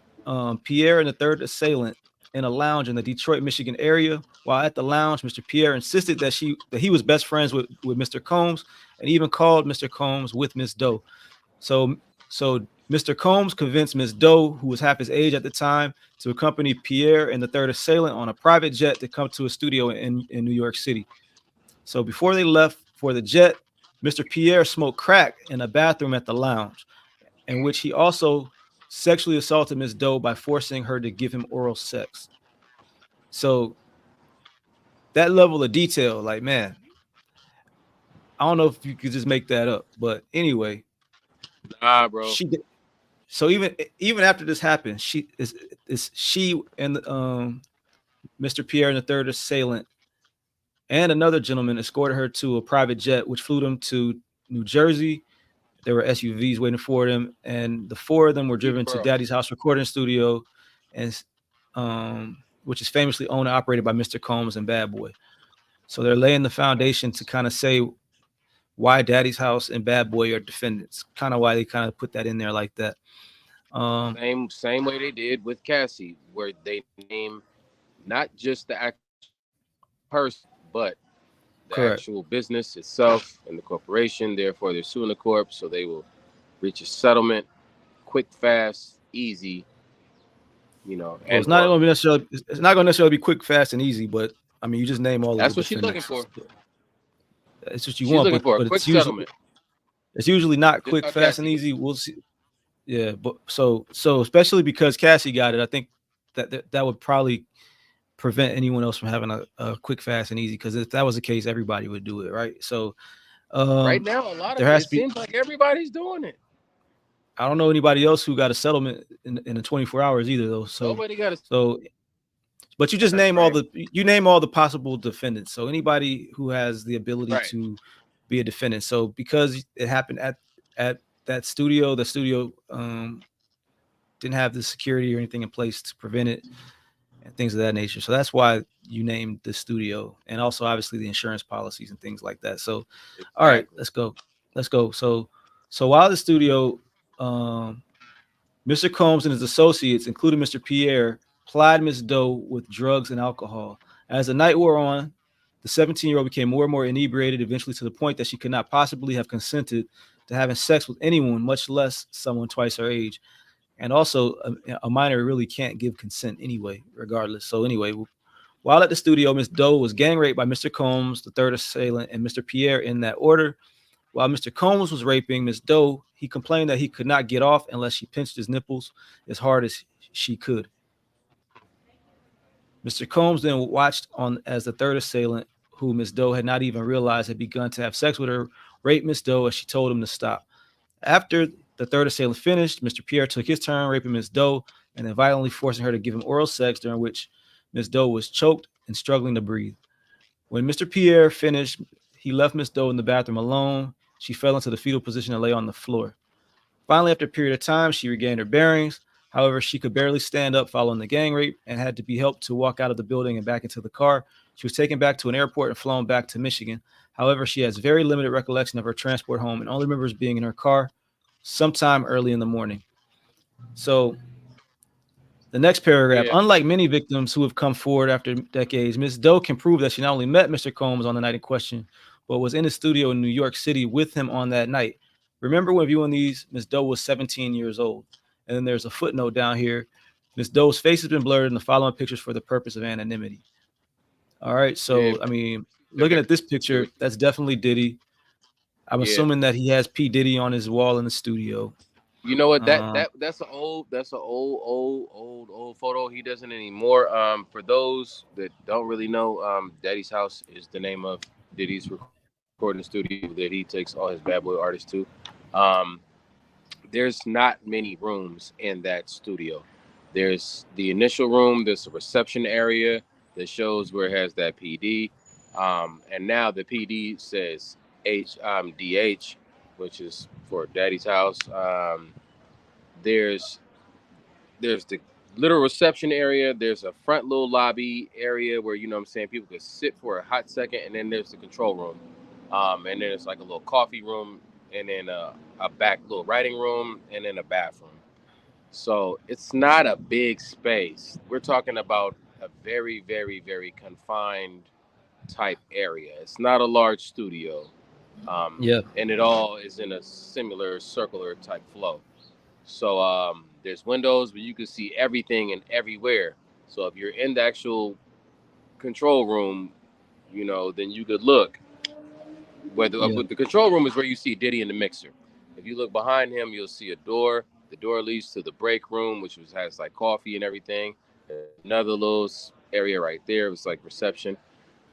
Pierre and the third assailant in a lounge in the Detroit, Michigan area. While at the lounge, Mr. Pierre insisted that he was best friends with Mr. Combs, and even called Mr. Combs with Ms. Doe. So Mr. Combs convinced Ms. Doe, who was half his age at the time, to accompany Pierre and the third assailant on a private jet to come to a studio in New York City. So before they left for the jet, Mr. Pierre smoked crack in a bathroom at the lounge, in which he also sexually assaulted Ms. Doe by forcing her to give him oral sex. So that level of detail, like, man, I don't know if you could just make that up, but anyway. Nah, bro. So even after this happened, she and Mr. Pierre and the third assailant and another gentleman escorted her to a private jet, which flew them to New Jersey. There were SUVs waiting for them, and the four of them were driven to Daddy's House Recording Studio, and which is famously owned and operated by Mr. Combs and Bad Boy. So they're laying the foundation to kind of say why Daddy's House and Bad Boy are defendants. Kind of why they kind of put that in there like that. Same way they did with Cassie, where they name not just the actual person, but the actual business itself and the corporation. Therefore, they're suing the corp, so they will reach a settlement, quick, fast, easy. You know, well, it's not going to necessarily be quick, fast, and easy. But I mean, you just name all. That's what she's looking for. It's what you want, but quick settlement. It's usually not quick, fast, and easy. We'll see. Yeah, but so especially because Cassie got it, I think that would probably prevent anyone else from having a quick, fast, and easy. Because if that was the case, everybody would do it, right? So right now, a lot of it seems like everybody's doing it. I don't know anybody else who got a settlement in the 24 hours either, though. So nobody got it. So But you just That's name all crazy. the possible defendants. So anybody who has the ability Right. to be a defendant. So because it happened at that studio, the studio didn't have the security or anything in place to prevent it and things of that nature. So that's why you named the studio, and also obviously the insurance policies and things like that. So all right, Exactly. let's go. So while the studio, Mr. Combs and his associates, including Mr. Pierre, plied Miss Doe with drugs and alcohol. As the night wore on, the 17-year-old became more and more inebriated, eventually to the point that she could not possibly have consented to having sex with anyone, much less someone twice her age. And also, a minor really can't give consent anyway, regardless. So anyway, while at the studio, Miss Doe was gang raped by Mr. Combs, the third assailant, and Mr. Pierre in that order. While Mr. Combs was raping Miss Doe, he complained that he could not get off unless she pinched his nipples as hard as she could. Mr. Combs then watched on as the third assailant, who Miss Doe had not even realized had begun to have sex with her, raped Miss Doe as she told him to stop. After the third assailant finished, Mr. Pierre took his turn raping Miss Doe and then violently forcing her to give him oral sex, during which Miss Doe was choked and struggling to breathe. When Mr. Pierre finished, he left Miss Doe in the bathroom alone. She fell into the fetal position and lay on the floor. Finally, after a period of time, she regained her bearings. However, she could barely stand up following the gang rape and had to be helped to walk out of the building and back into the car. She was taken back to an airport and flown back to Michigan. However, she has very limited recollection of her transport home and only remembers being in her car sometime early in the morning. So the next paragraph, Yeah. unlike many victims who have come forward after decades, Ms. Doe can prove that she not only met Mr. Combs on the night in question, but was in the studio in New York City with him on that night. Remember, when viewing these, Ms. Doe was 17 years old. And then there's a footnote down here. Ms. Doe's face has been blurred in the following pictures for the purpose of anonymity. All right. Yeah. So, I mean, looking at this picture, that's definitely Diddy. I'm Yeah. assuming that he has P. Diddy on his wall in the studio. You know what? That's an old photo. He doesn't anymore. For those that don't really know, Daddy's House is the name of Diddy's recording studio that he takes all his bad boy artists to. There's not many rooms in that studio. There's the initial room. There's a reception area that shows where it has that PD, and now the PD says DH, which is for Daddy's House. There's the little reception area. There's a front little lobby area where, you know what I'm saying, people could sit for a hot second, and then there's the control room. And then it's like a little coffee room, and then a back little writing room, and then a bathroom. So it's not a big space. We're talking about a very, very, very confined type area. It's not a large studio. Yeah. And it all is in a similar circular type flow. So there's windows, but you can see everything and everywhere. So if you're in the actual control room, you know, then you could look. But the control room is where you see Diddy in the mixer. If you look behind him, you'll see a door. The door leads to the break room, which has like coffee and everything. Another little area right there. It's like reception.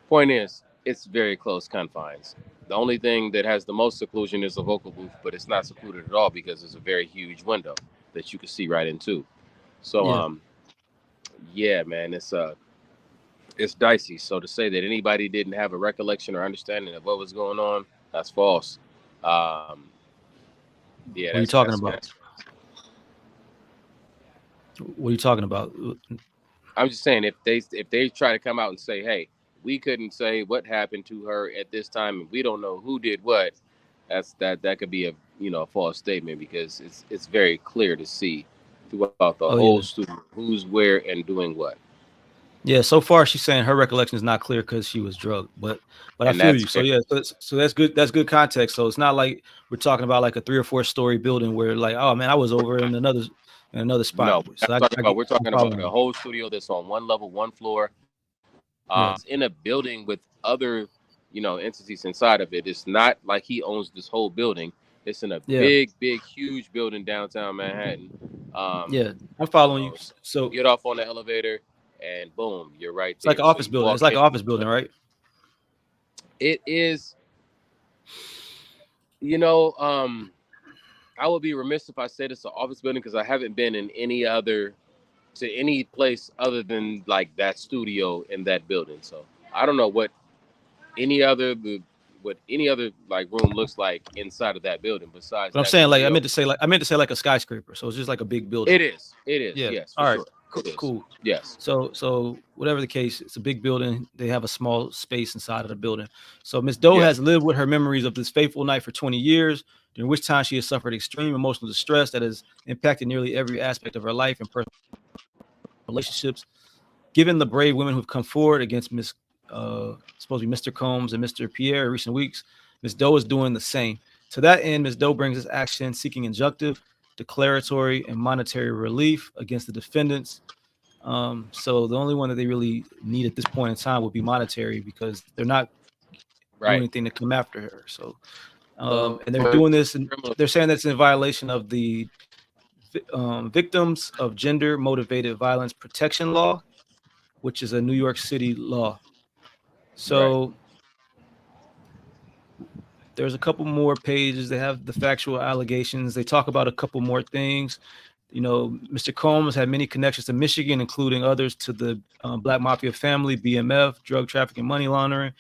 Point is, it's very close confines. The only thing that has the most seclusion is the vocal booth, but it's not secluded at all because it's a very huge window that you can see right into. So, yeah, man, it's dicey. So to say that anybody didn't have a recollection or understanding of what was going on, that's false. Yeah, What are you talking about? What are you talking about? I'm just saying, if they try to come out and say, hey, we couldn't say what happened to her at this time, and we don't know who did what, that could be a false statement, because it's very clear to see throughout the whole studio who's where and doing what. Yeah, so far she's saying her recollection is not clear because she was drugged, but I feel you. So yeah, so that's good. That's good context. So it's not like we're talking about like a 3 or 4 story building where like, oh man, I was over in another spot. No, So we're talking about a whole studio that's on one level, one floor. It's in a building with other, entities inside of it. It's not like he owns this whole building. It's in a big, huge building downtown Manhattan. I'm following you. So get off on the elevator, and boom, you're right there. It's like an office building. It's like an office building, right? It is. I would be remiss if I said it's an office building because I haven't been in any other to any place other than like that studio in that building. So I don't know what any other like room looks like inside of that building besides But I'm that saying like I studio. meant to say like a skyscraper. So it's just like a big building. It is. Yeah. Yes, for All right. sure. It is. Cool. Yes. So whatever the case, it's a big building. They have a small space inside of the building. So Miss Doe Yeah. has lived with her memories of this fateful night for 20 years, during which time she has suffered extreme emotional distress that has impacted nearly every aspect of her life and personal relationships. Given the brave women who've come forward against supposed to be Mr. Combs and Mr. Pierre in recent weeks, Ms. Doe is doing the same. To that end, Ms. Doe brings this action seeking injunctive, declaratory, and monetary relief against the defendants. So the only one that they really need at this point in time would be monetary because they're not doing anything to come after her. So, and they're doing this, and they're saying that's in violation of the Victims of Gender Motivated Violence Protection Law, which is a New York City law. So there's a couple more pages. They have the factual allegations. They talk about a couple more things. You know, Mr. Combs had many connections to Michigan, including others to the Black Mafia family, BMF, drug trafficking, money laundering.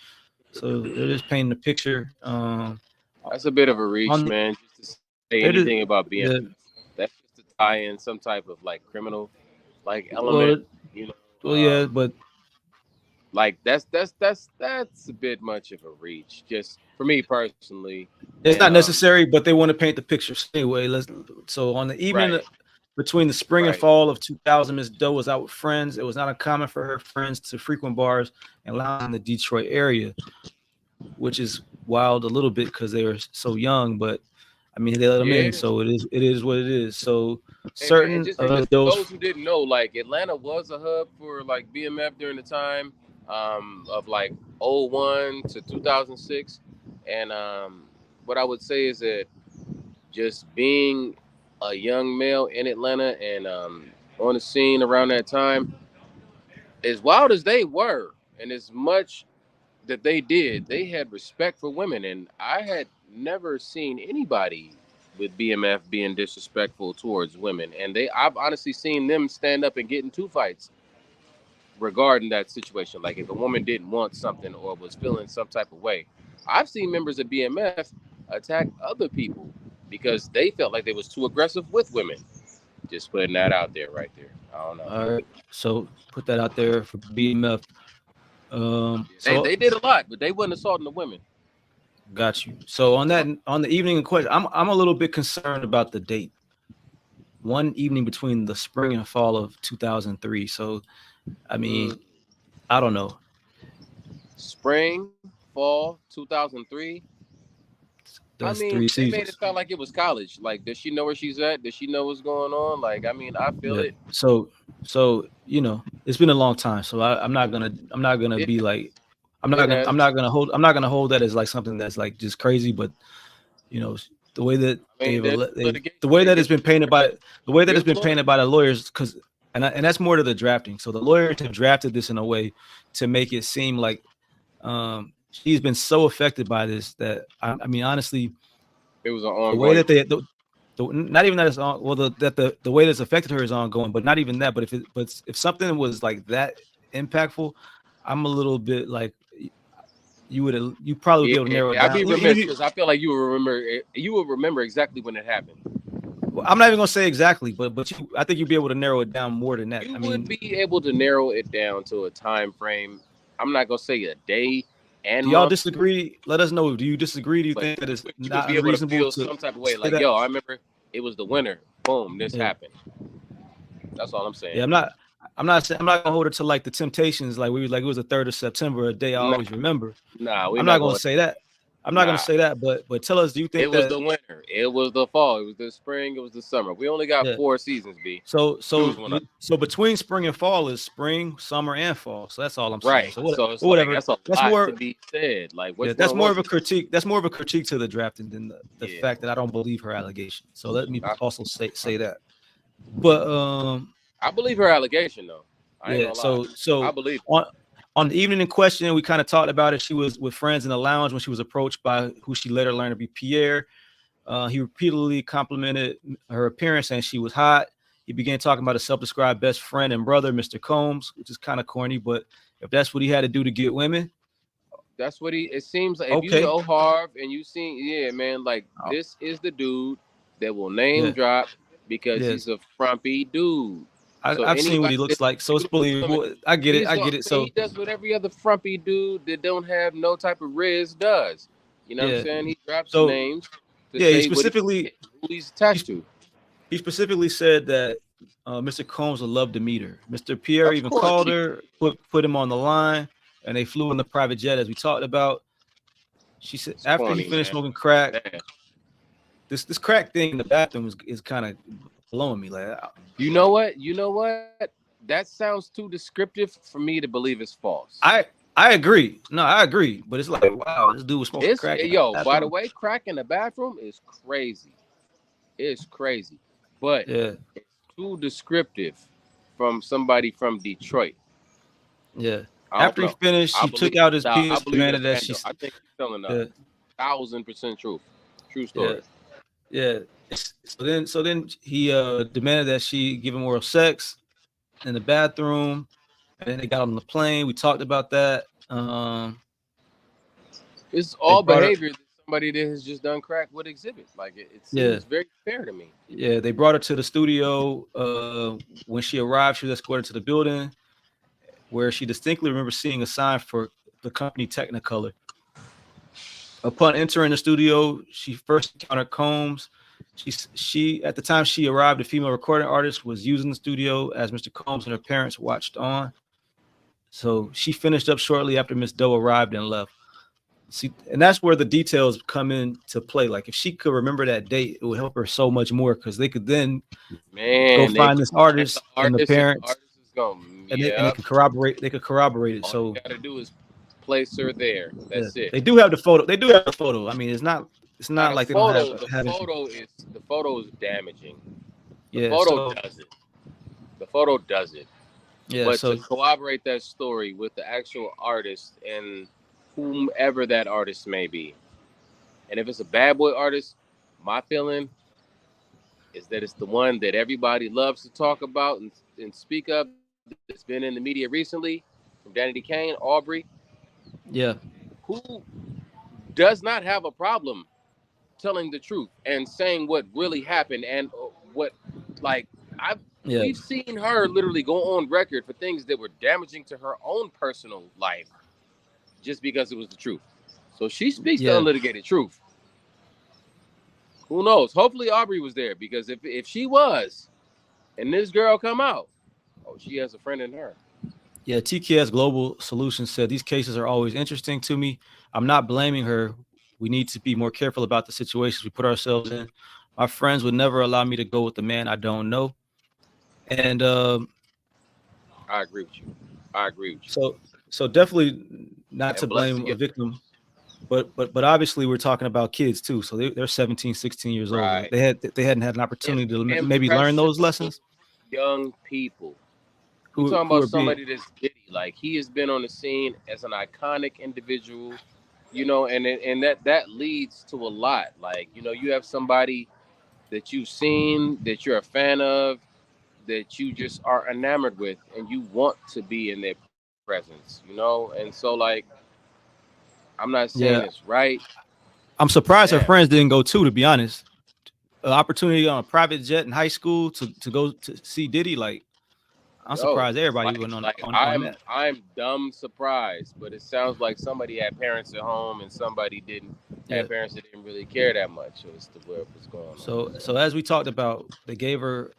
So they're just painting the picture. That's a bit of a reach, man. Just to say anything about BMF. Yeah. That's just to tie in some type of like criminal like element, you know. Well, yeah, but like that's a bit much of a reach, just for me personally. It's not necessary, but they want to paint the picture anyway. So on the evening between the spring and fall of 2000, Ms. Doe was out with friends. It was not uncommon for her friends to frequent bars and lounge in the Detroit area, which is wild a little bit because they were so young. But I mean, they let them in, so it is what it is. So certain just of those who didn't know, like Atlanta was a hub for like BMF during the time of like 01 to 2006, and what I would say is that just being a young male in Atlanta and on the scene around that time, as wild as they were and as much that they did, they had respect for women, and I had never seen anybody with BMF being disrespectful towards women, and I've honestly seen them stand up and get in two fights regarding that situation. Like if a woman didn't want something or was feeling some type of way, I've seen members of BMF attack other people because they felt like they was too aggressive with women. Just putting that out there right there. I don't know. All right, so put that out there for BMF. They did a lot, but they wasn't assaulting the women. Got you. So on the evening in question, I'm a little bit concerned about the date. One evening between the spring and fall of 2003. So, I mean, I don't know. Spring, fall, 2003. That's I mean, 3 they seasons. made it sound like it was college. Like, does she know where she's at? Does she know what's going on? Like, I mean, I feel it. So you know, it's been a long time. So I'm not gonna be like, I'm not gonna hold that as like something that's like just crazy. But you know, the way that the way that it's been painted by the lawyers, because and that's more to the drafting. So the lawyers have drafted this in a way to make it seem like she's been so affected by this that I mean, honestly, it was an ongoing. The way that not even that it's on. Well, the way that's affected her is ongoing, but not even that. But if something was like that impactful, I'm a little bit like you probably would be able to narrow it down. I'd be remiss because I feel like you will remember exactly when it happened. Well, I'm not even gonna say exactly, but I think you'd be able to narrow it down more than that. You would be able to narrow it down to a time frame. I'm not gonna say a day. And do y'all disagree? Let us know. Do you disagree? Do you think that it's not reasonable to some type of way? Like, yo, I remember it was the winter. Boom, this happened. That's all I'm saying. Yeah, I'm not gonna hold her to like the Temptations. Like it was the 3rd of September, a day I always remember. Nah, I'm not gonna say that. I'm not gonna say that. But tell us, do you think it was the winter? It was the fall. It was the spring. It was the summer. We only got 4 seasons, B. So between spring and fall is spring, summer, and fall. So that's all I'm saying. Right. So whatever. Like, that's more to be said. Like that's more of a critique. That's more of a critique to the drafting than the fact that I don't believe her allegation. So let me also say that. But I believe her allegation though. So I believe on the evening in question, we kind of talked about it. She was with friends in the lounge when she was approached by who she later learned to be Pierre. He repeatedly complimented her appearance, saying she was hot. He began talking about a self-described best friend and brother, Mr. Combs, which is kind of corny, but if that's what he had to do to get women, that's what it seems like. If you okay. know Harv and you seen, yeah, man, like this is the dude that will name drop because he's a frumpy dude. I've seen what he looks like, so it's believable. I get it. So he does what every other frumpy dude that don't have no type of riz does. You know what I'm saying? He drops names. He specifically who he's attached to. He specifically said that Mr. Combs would love to meet her. Mr. Pierre even called her, put him on the line, and they flew in the private jet as we talked about. She said after he finished smoking crack, this crack thing in the bathroom is kind of blowing me. Like, you know what? That sounds too descriptive for me to believe it's false. I agree. No, I agree. But it's like, wow, this dude was smoking crack. By the way, crack in the bathroom is crazy. It's crazy. But it's too descriptive from somebody from Detroit. Yeah. After he finished, he took out his penis, demanded that she. I think he's telling 1,000% truth. True story. Yeah. So then he demanded that she give him oral sex in the bathroom, and then they got on the plane. We talked about that. It's all behavior that somebody that has just done crack would exhibit. Like it seems very fair to me. Yeah, they brought her to the studio. When she arrived, she was escorted to the building, where she distinctly remembers seeing a sign for the company Technicolor. Upon entering the studio, she first encountered Combs. She at the time she arrived, a female recording artist was using the studio as Mr. Combs and her parents watched on. So she finished up shortly after Miss Doe arrived and left. See, and that's where the details come into play. Like if she could remember that date, it would help her so much more because they could then go find this artist and the parents, and they could corroborate. They could corroborate it. All so you gotta do is place her there. That's it. They do have the photo. I mean, it's not like they don't have the photo is damaging. The photo does it. The photo does it. Yeah, but to corroborate that story with the actual artist and whomever that artist may be, and if it's a bad boy artist, my feeling is that it's the one that everybody loves to talk about and speak of. That's been in the media recently, from Danny Kane, Aubrey. Yeah. Who does not have a problem telling the truth and saying what really happened and what, like, we've seen her literally go on record for things that were damaging to her own personal life just because it was the truth. So she speaks the unlitigated truth. Who knows? Hopefully Aubrey was there, because if she was and this girl come out, she has a friend in her. Yeah, TKS Global Solutions said these cases are always interesting to me. I'm not blaming her. We need to be more careful about the situations we put ourselves in. My friends would never allow me to go with a man I don't know. And I agree with you. So definitely not to blame a victim, but obviously we're talking about kids too. So they're 17, 16 years old. They hadn't had an opportunity to maybe learn those lessons. Young people. We're talking about somebody that's Diddy. Like, he has been on the scene as an iconic individual, you know, and that leads to a lot. Like, you know, you have somebody that you've seen, that you're a fan of, that you just are enamored with, and you want to be in their presence, you know? And so, like, I'm not saying it's right. I'm surprised her friends didn't go too, to be honest. An opportunity on a private jet in high school to go to see Diddy, like, I'm surprised everybody went on that. I'm dumb surprised, but it sounds like somebody had parents at home and somebody didn't have parents that didn't really care that much as to where it was going on. So as we talked about, they gave her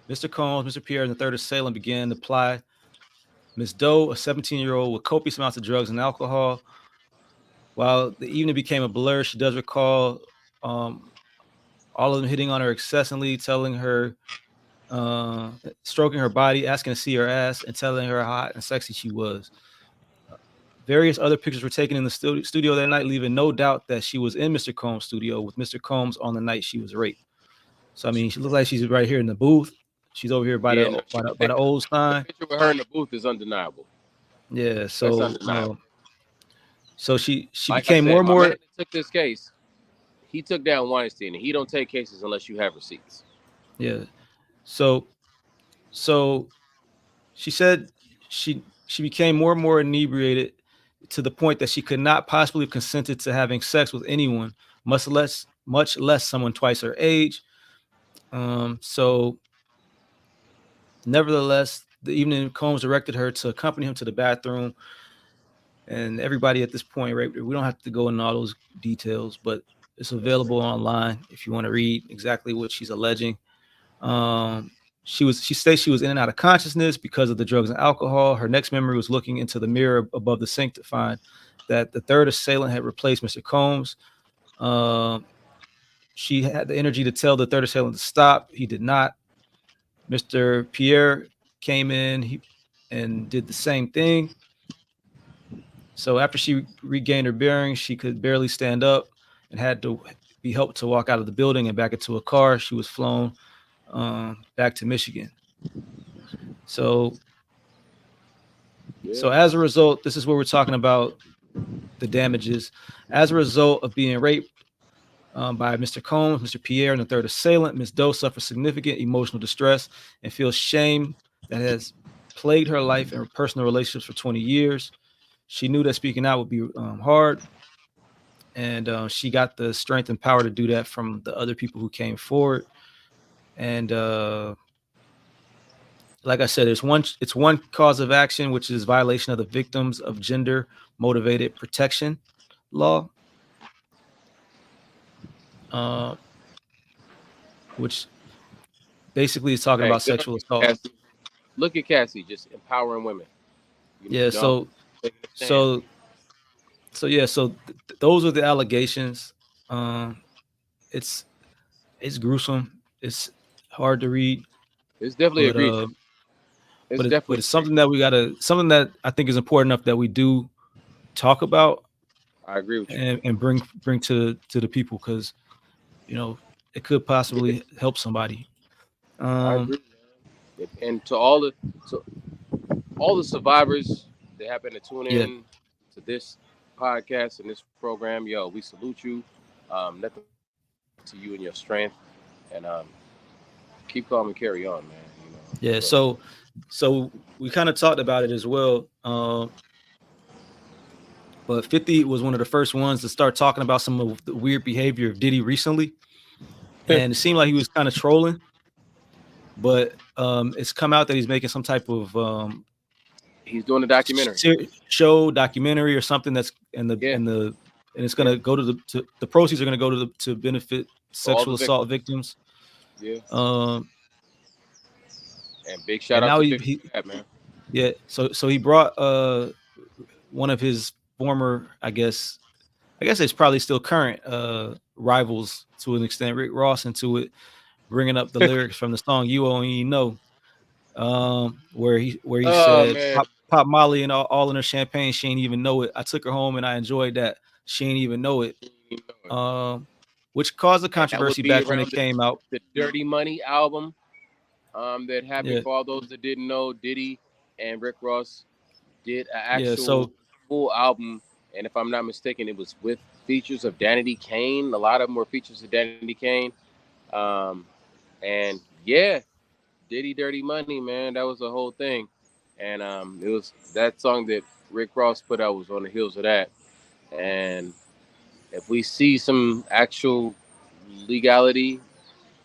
Mr. Combs, Mr. Pierre, and the third of Salem began to apply Miss Doe, a 17-year-old with copious amounts of drugs and alcohol. While the evening became a blur, she does recall all of them hitting on her excessively, telling her, stroking her body, asking to see her ass, and telling her how hot and sexy she was. Various other pictures were taken in the studio that night, leaving no doubt that she was in Mr. Combs' studio with Mr. Combs on the night she was raped. So, I mean, she looks like she's right here in the booth. She's over here by the old sign. The picture with her in the booth is undeniable. Yeah, so she like became more and more. Man that took this case. He took down Weinstein, and he don't take cases unless you have receipts. Yeah. So she said she became more and more inebriated to the point that she could not possibly have consented to having sex with anyone, much less someone twice her age. So nevertheless, the evening Combs directed her to accompany him to the bathroom. And everybody at this point, right, we don't have to go into all those details, but it's available online if you want to read exactly what she's alleging. She states she was in and out of consciousness because of the drugs and alcohol. Her next memory was looking into the mirror above the sink to find that the third assailant had replaced Mr. Combs. She had the energy to tell the third assailant to stop. He did not. Mr. Pierre came in and did the same thing. So after she regained her bearings, she could barely stand up and had to be helped to walk out of the building and back into a car. She was flown back to Michigan. So as a result, this is where we're talking about the damages. As a result of being raped by Mr. Combs, Mr. Pierre, and the third assailant, Ms. Doe suffers significant emotional distress and feels shame that has plagued her life and her personal relationships for 20 years. She knew that speaking out would be hard, and she got the strength and power to do that from the other people who came forward. And like I said, it's one cause of action, which is violation of the Victims of Gender Motivated Protection Law, which basically is talking about sexual assault. Cassie. Look at Cassie, just empowering women. So those are the allegations. It's gruesome. It's hard to read. It's definitely egregious. But it's something that something that I think is important enough that we do talk about. I agree with you. And bring to the people, because it could possibly help somebody. I agree. And to all the survivors that happen to tune in to this podcast and this program, we salute you. Nothing to you and your strength, and keep calm and carry on, man. So we kind of talked about it as well. But 50 was one of the first ones to start talking about some of the weird behavior of Diddy recently, and it seemed like he was kind of trolling. But it's come out that he's making some type of he's doing a documentary documentary or something that's and it's going to go to the proceeds are going to go to benefit sexual assault victims. Yeah. And big shout out to that, man. Yeah. So he brought one of his former, I guess it's probably still current rivals to an extent, Rick Ross, into it, bringing up the lyrics from the song "You Only Know," where he said, "Pop Molly and all in her champagne, she ain't even know it. I took her home and I enjoyed that. She ain't even know it." Which caused a controversy back when it came out. The Dirty Money album that happened. For all those that didn't know, Diddy and Rick Ross did an actual full album, and if I'm not mistaken, it was with features of Danity Kane. A lot of them were features of Danity Kane. And Diddy Dirty Money, man, that was the whole thing. And it was that song that Rick Ross put out was on the heels of that. And if we see some actual legality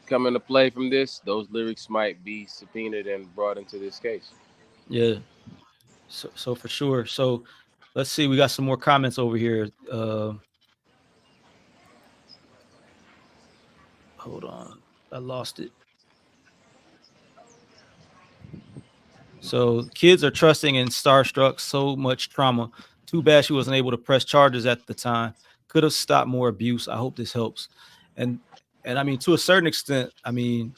come into play from this, those lyrics might be subpoenaed and brought into this case. Yeah. So for sure. So let's see. We got some more comments over here. Hold on. I lost it. So kids are trusting and starstruck. So much trauma. Too bad she wasn't able to press charges at the time. Could have stopped more abuse. I hope this helps. And I mean, to a certain extent, I mean,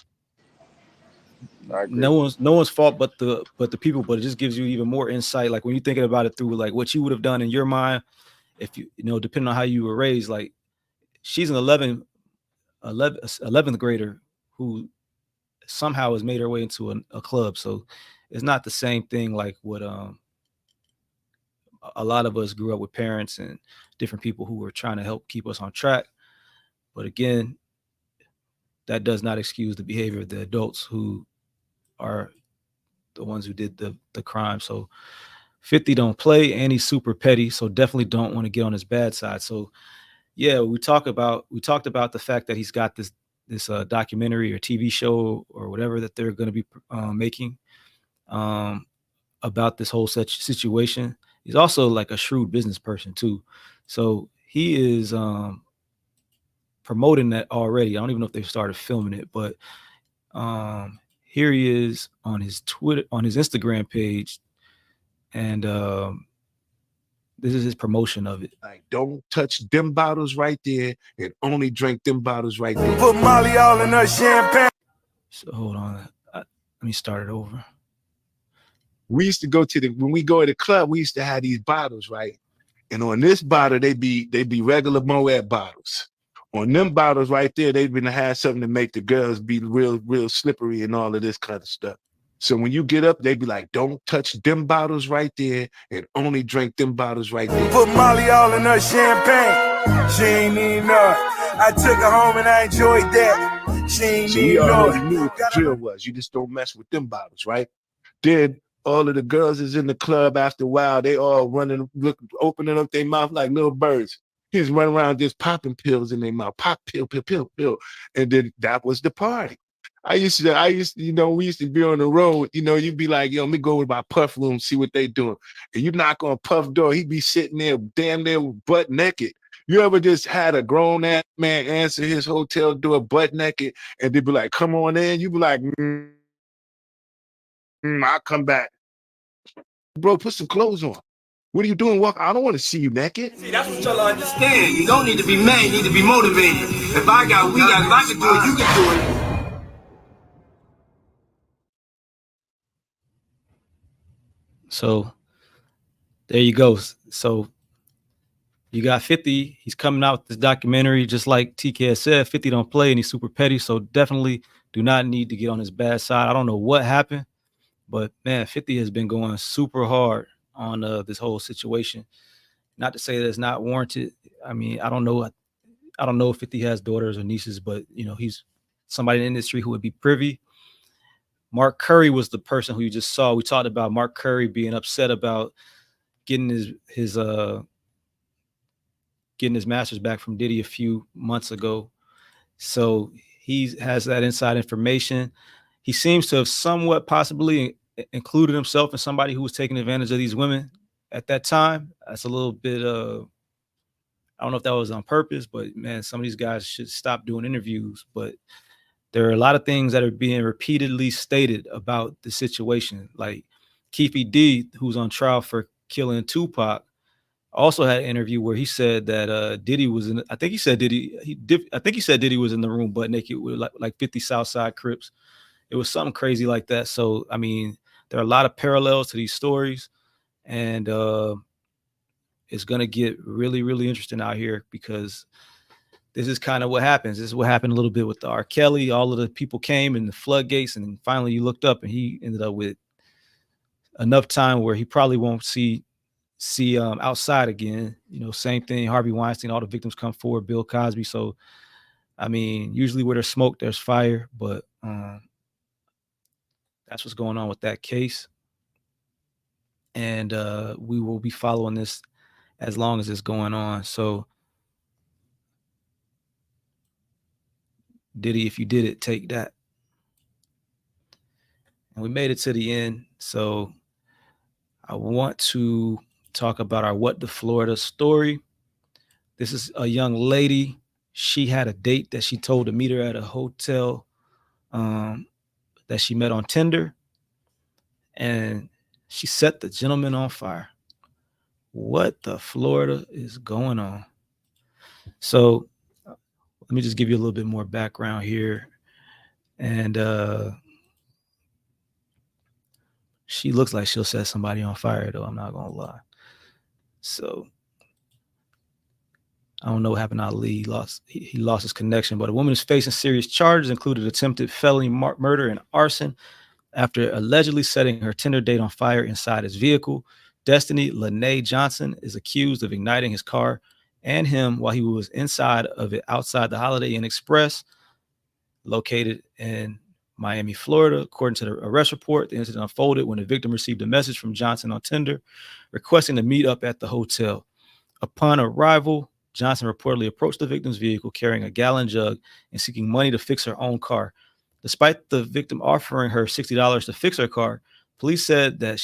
no one's fault but the people, but it just gives you even more insight. Like when you're thinking about it through like what you would have done in your mind, if you depending on how you were raised. Like she's an 11th grader who somehow has made her way into a club. So it's not the same thing like what a lot of us grew up with parents and different people who were trying to help keep us on track. But again, that does not excuse the behavior of the adults who are the ones who did the crime. So 50 don't play, and he's super petty, so definitely don't want to get on his bad side. So yeah, we talked about the fact that he's got this documentary or TV show or whatever that they're going to be making about this whole such situation. He's also like a shrewd business person too, so he is promoting that already. I don't even know if they started filming it, but here he is on his Instagram page, and this is his promotion of it. Like, don't touch them bottles right there, and only drink them bottles right there. Put Molly all in her champagne. So hold on, let me start it over. We used to go when we go to the club, we used to have these bottles, right? And on this bottle, they be regular Moet bottles. On them bottles right there, they've been to have something to make the girls be real slippery and all of this kind of stuff. So when you get up, they be like, don't touch them bottles right there, and only drink them bottles right there. Put Molly all in her champagne. She ain't even know it. I took her home and I enjoyed that. She ain't even know it. So we already knew what the drill was. You just don't mess with them bottles, right? Then all of the girls is in the club after a while. They all running, opening up their mouth like little birds. He's running around just popping pills in their mouth. Pop, pill. And then that was the party. I used to, you know, we used to be on the road, you know, you'd be like, yo, let me go with my Puff room, see what they doing. And you knock on Puff door, he'd be sitting there damn near butt naked. You ever just had a grown ass man answer his hotel door butt naked, and they'd be like, come on in? You'd be like, I'll come back. Bro, put some clothes on. What are you doing? Walk. I don't want to see you naked. See, that's what y'all understand. You don't need to be mad, you need to be motivated. If I can do it, you can do it. So there you go. So you got 50. He's coming out with this documentary, just like TK said. 50 don't play, and he's super petty. So definitely do not need to get on his bad side. I don't know what happened, but man, 50 has been going super hard on this whole situation. Not to say that it's not warranted. I mean, I don't know if 50 has daughters or nieces, but you know, he's somebody in the industry who would be privy. Mark Curry was the person who you just saw. We talked about Mark Curry being upset about getting his masters back from Diddy a few months ago. So he has that inside information. He seems to have somewhat possibly included himself in somebody who was taking advantage of these women at that time. That's a little bit I don't know if that was on purpose, but man, some of these guys should stop doing interviews. But there are a lot of things that are being repeatedly stated about the situation. Like Keefe D, who's on trial for killing Tupac, also had an interview where he said that Diddy was in. I think he said Diddy was in the room butt naked with like 50 Southside Crips. It was something crazy like that. So I mean, there are a lot of parallels to these stories, and it's gonna get really, really interesting out here because this is kind of what happens. This is what happened a little bit with the R. Kelly. All of the people came in the floodgates, and finally you looked up, and he ended up with enough time where he probably won't see outside again. You know, same thing. Harvey Weinstein. All the victims come forward. Bill Cosby. So, I mean, usually where there's smoke, there's fire. But that's what's going on with that case, and we will be following this as long as it's going on. So. Diddy, if you did it, take that. And we made it to the end. So I want to talk about our What the Florida story. This is a young lady. She had a date that she told to meet her at a hotel that she met on Tinder. And she set the gentleman on fire. What the Florida is going on? So let me just give you a little bit more background here. And she looks like she'll set somebody on fire, though. I'm not going to lie. So I don't know what happened to Ali. He lost his connection. But a woman is facing serious charges, including attempted felony murder and arson, after allegedly setting her Tinder date on fire inside his vehicle. Destiny Lene Johnson is accused of igniting his car and him while he was inside of it outside the Holiday Inn Express, located in Miami, Florida. According to the arrest report, the incident unfolded when the victim received a message from Johnson on Tinder requesting to meet up at the hotel. Upon arrival, Johnson reportedly approached the victim's vehicle carrying a gallon jug and seeking money to fix her own car. Despite the victim offering her $60 to fix her car, police said that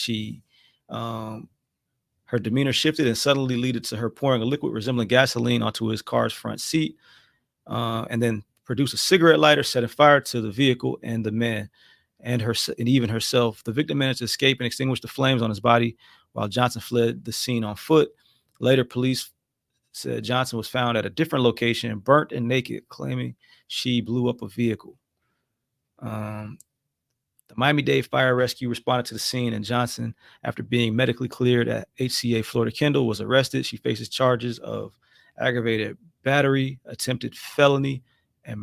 her demeanor shifted and suddenly led to her pouring a liquid resembling gasoline onto his car's front seat, and then produced a cigarette lighter, setting fire to the vehicle and the man and even herself. The victim managed to escape and extinguish the flames on his body while Johnson fled the scene on foot. Later, police said Johnson was found at a different location, burnt and naked, claiming she blew up a vehicle. The Miami-Dade Fire Rescue responded to the scene, and Johnson, after being medically cleared at HCA Florida Kendall, was arrested. She faces charges of aggravated battery, attempted felony, and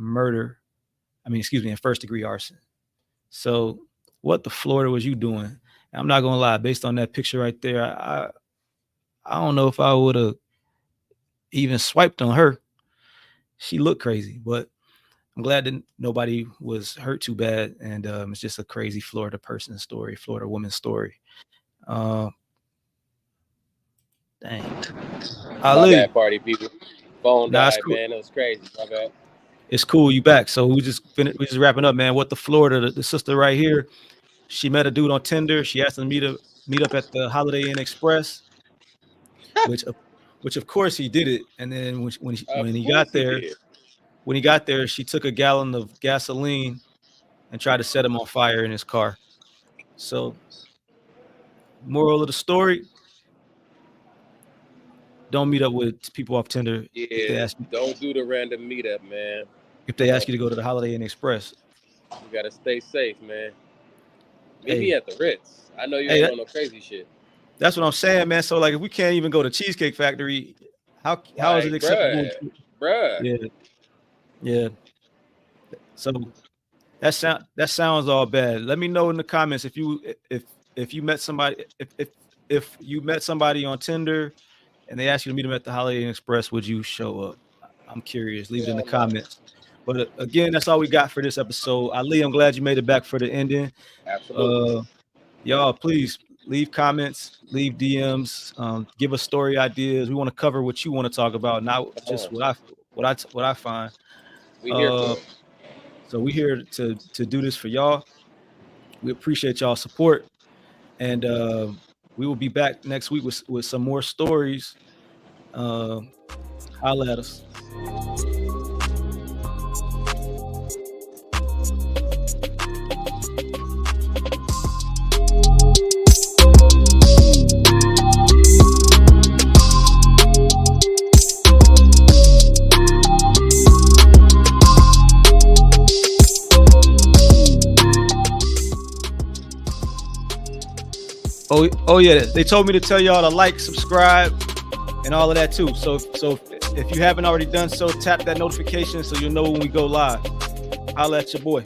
and first-degree arson. So what the Florida was you doing? I'm not going to lie, based on that picture right there, I don't know if I would have even swiped on her. She looked crazy, but I'm glad that nobody was hurt too bad. And it's just a crazy Florida person story, Florida woman's story. Dang. My bad, party people. Phone died, cool. man. It was crazy. My bad. It's cool. You back. So we just wrapping up, man. What the Florida, the sister right here, she met a dude on Tinder. She asked him to meet up at the Holiday Inn Express, which of course he did it. And then when he got there, she took a gallon of gasoline and tried to set him on fire in his car. So, moral of the story: don't meet up with people off Tinder. Yeah, don't do the random meetup, man. If they ask you to go to the Holiday Inn Express, you gotta stay safe, man. Meet me at the Ritz. I know you ain't on no crazy shit. That's what I'm saying, man. So, like, if we can't even go to Cheesecake Factory, how is it acceptable? Bruh. Yeah. So that sounds all bad. Let me know in the comments if you met somebody if you met somebody on Tinder and they asked you to meet them at the Holiday Inn Express, would you show up? I'm curious. Leave it in the comments. But again, that's all we got for this episode. Ali, I'm glad you made it back for the ending. Absolutely. Y'all, please leave comments, leave DMs, give us story ideas. We want to cover what you want to talk about, not just what I find. We here for it. So we here to do this for y'all. We appreciate y'all support, and we will be back next week with some more stories. Holla at us. Oh yeah, they told me to tell y'all to like, subscribe, and all of that too. So if you haven't already done so, tap that notification so you'll know when we go live. Holla at your boy.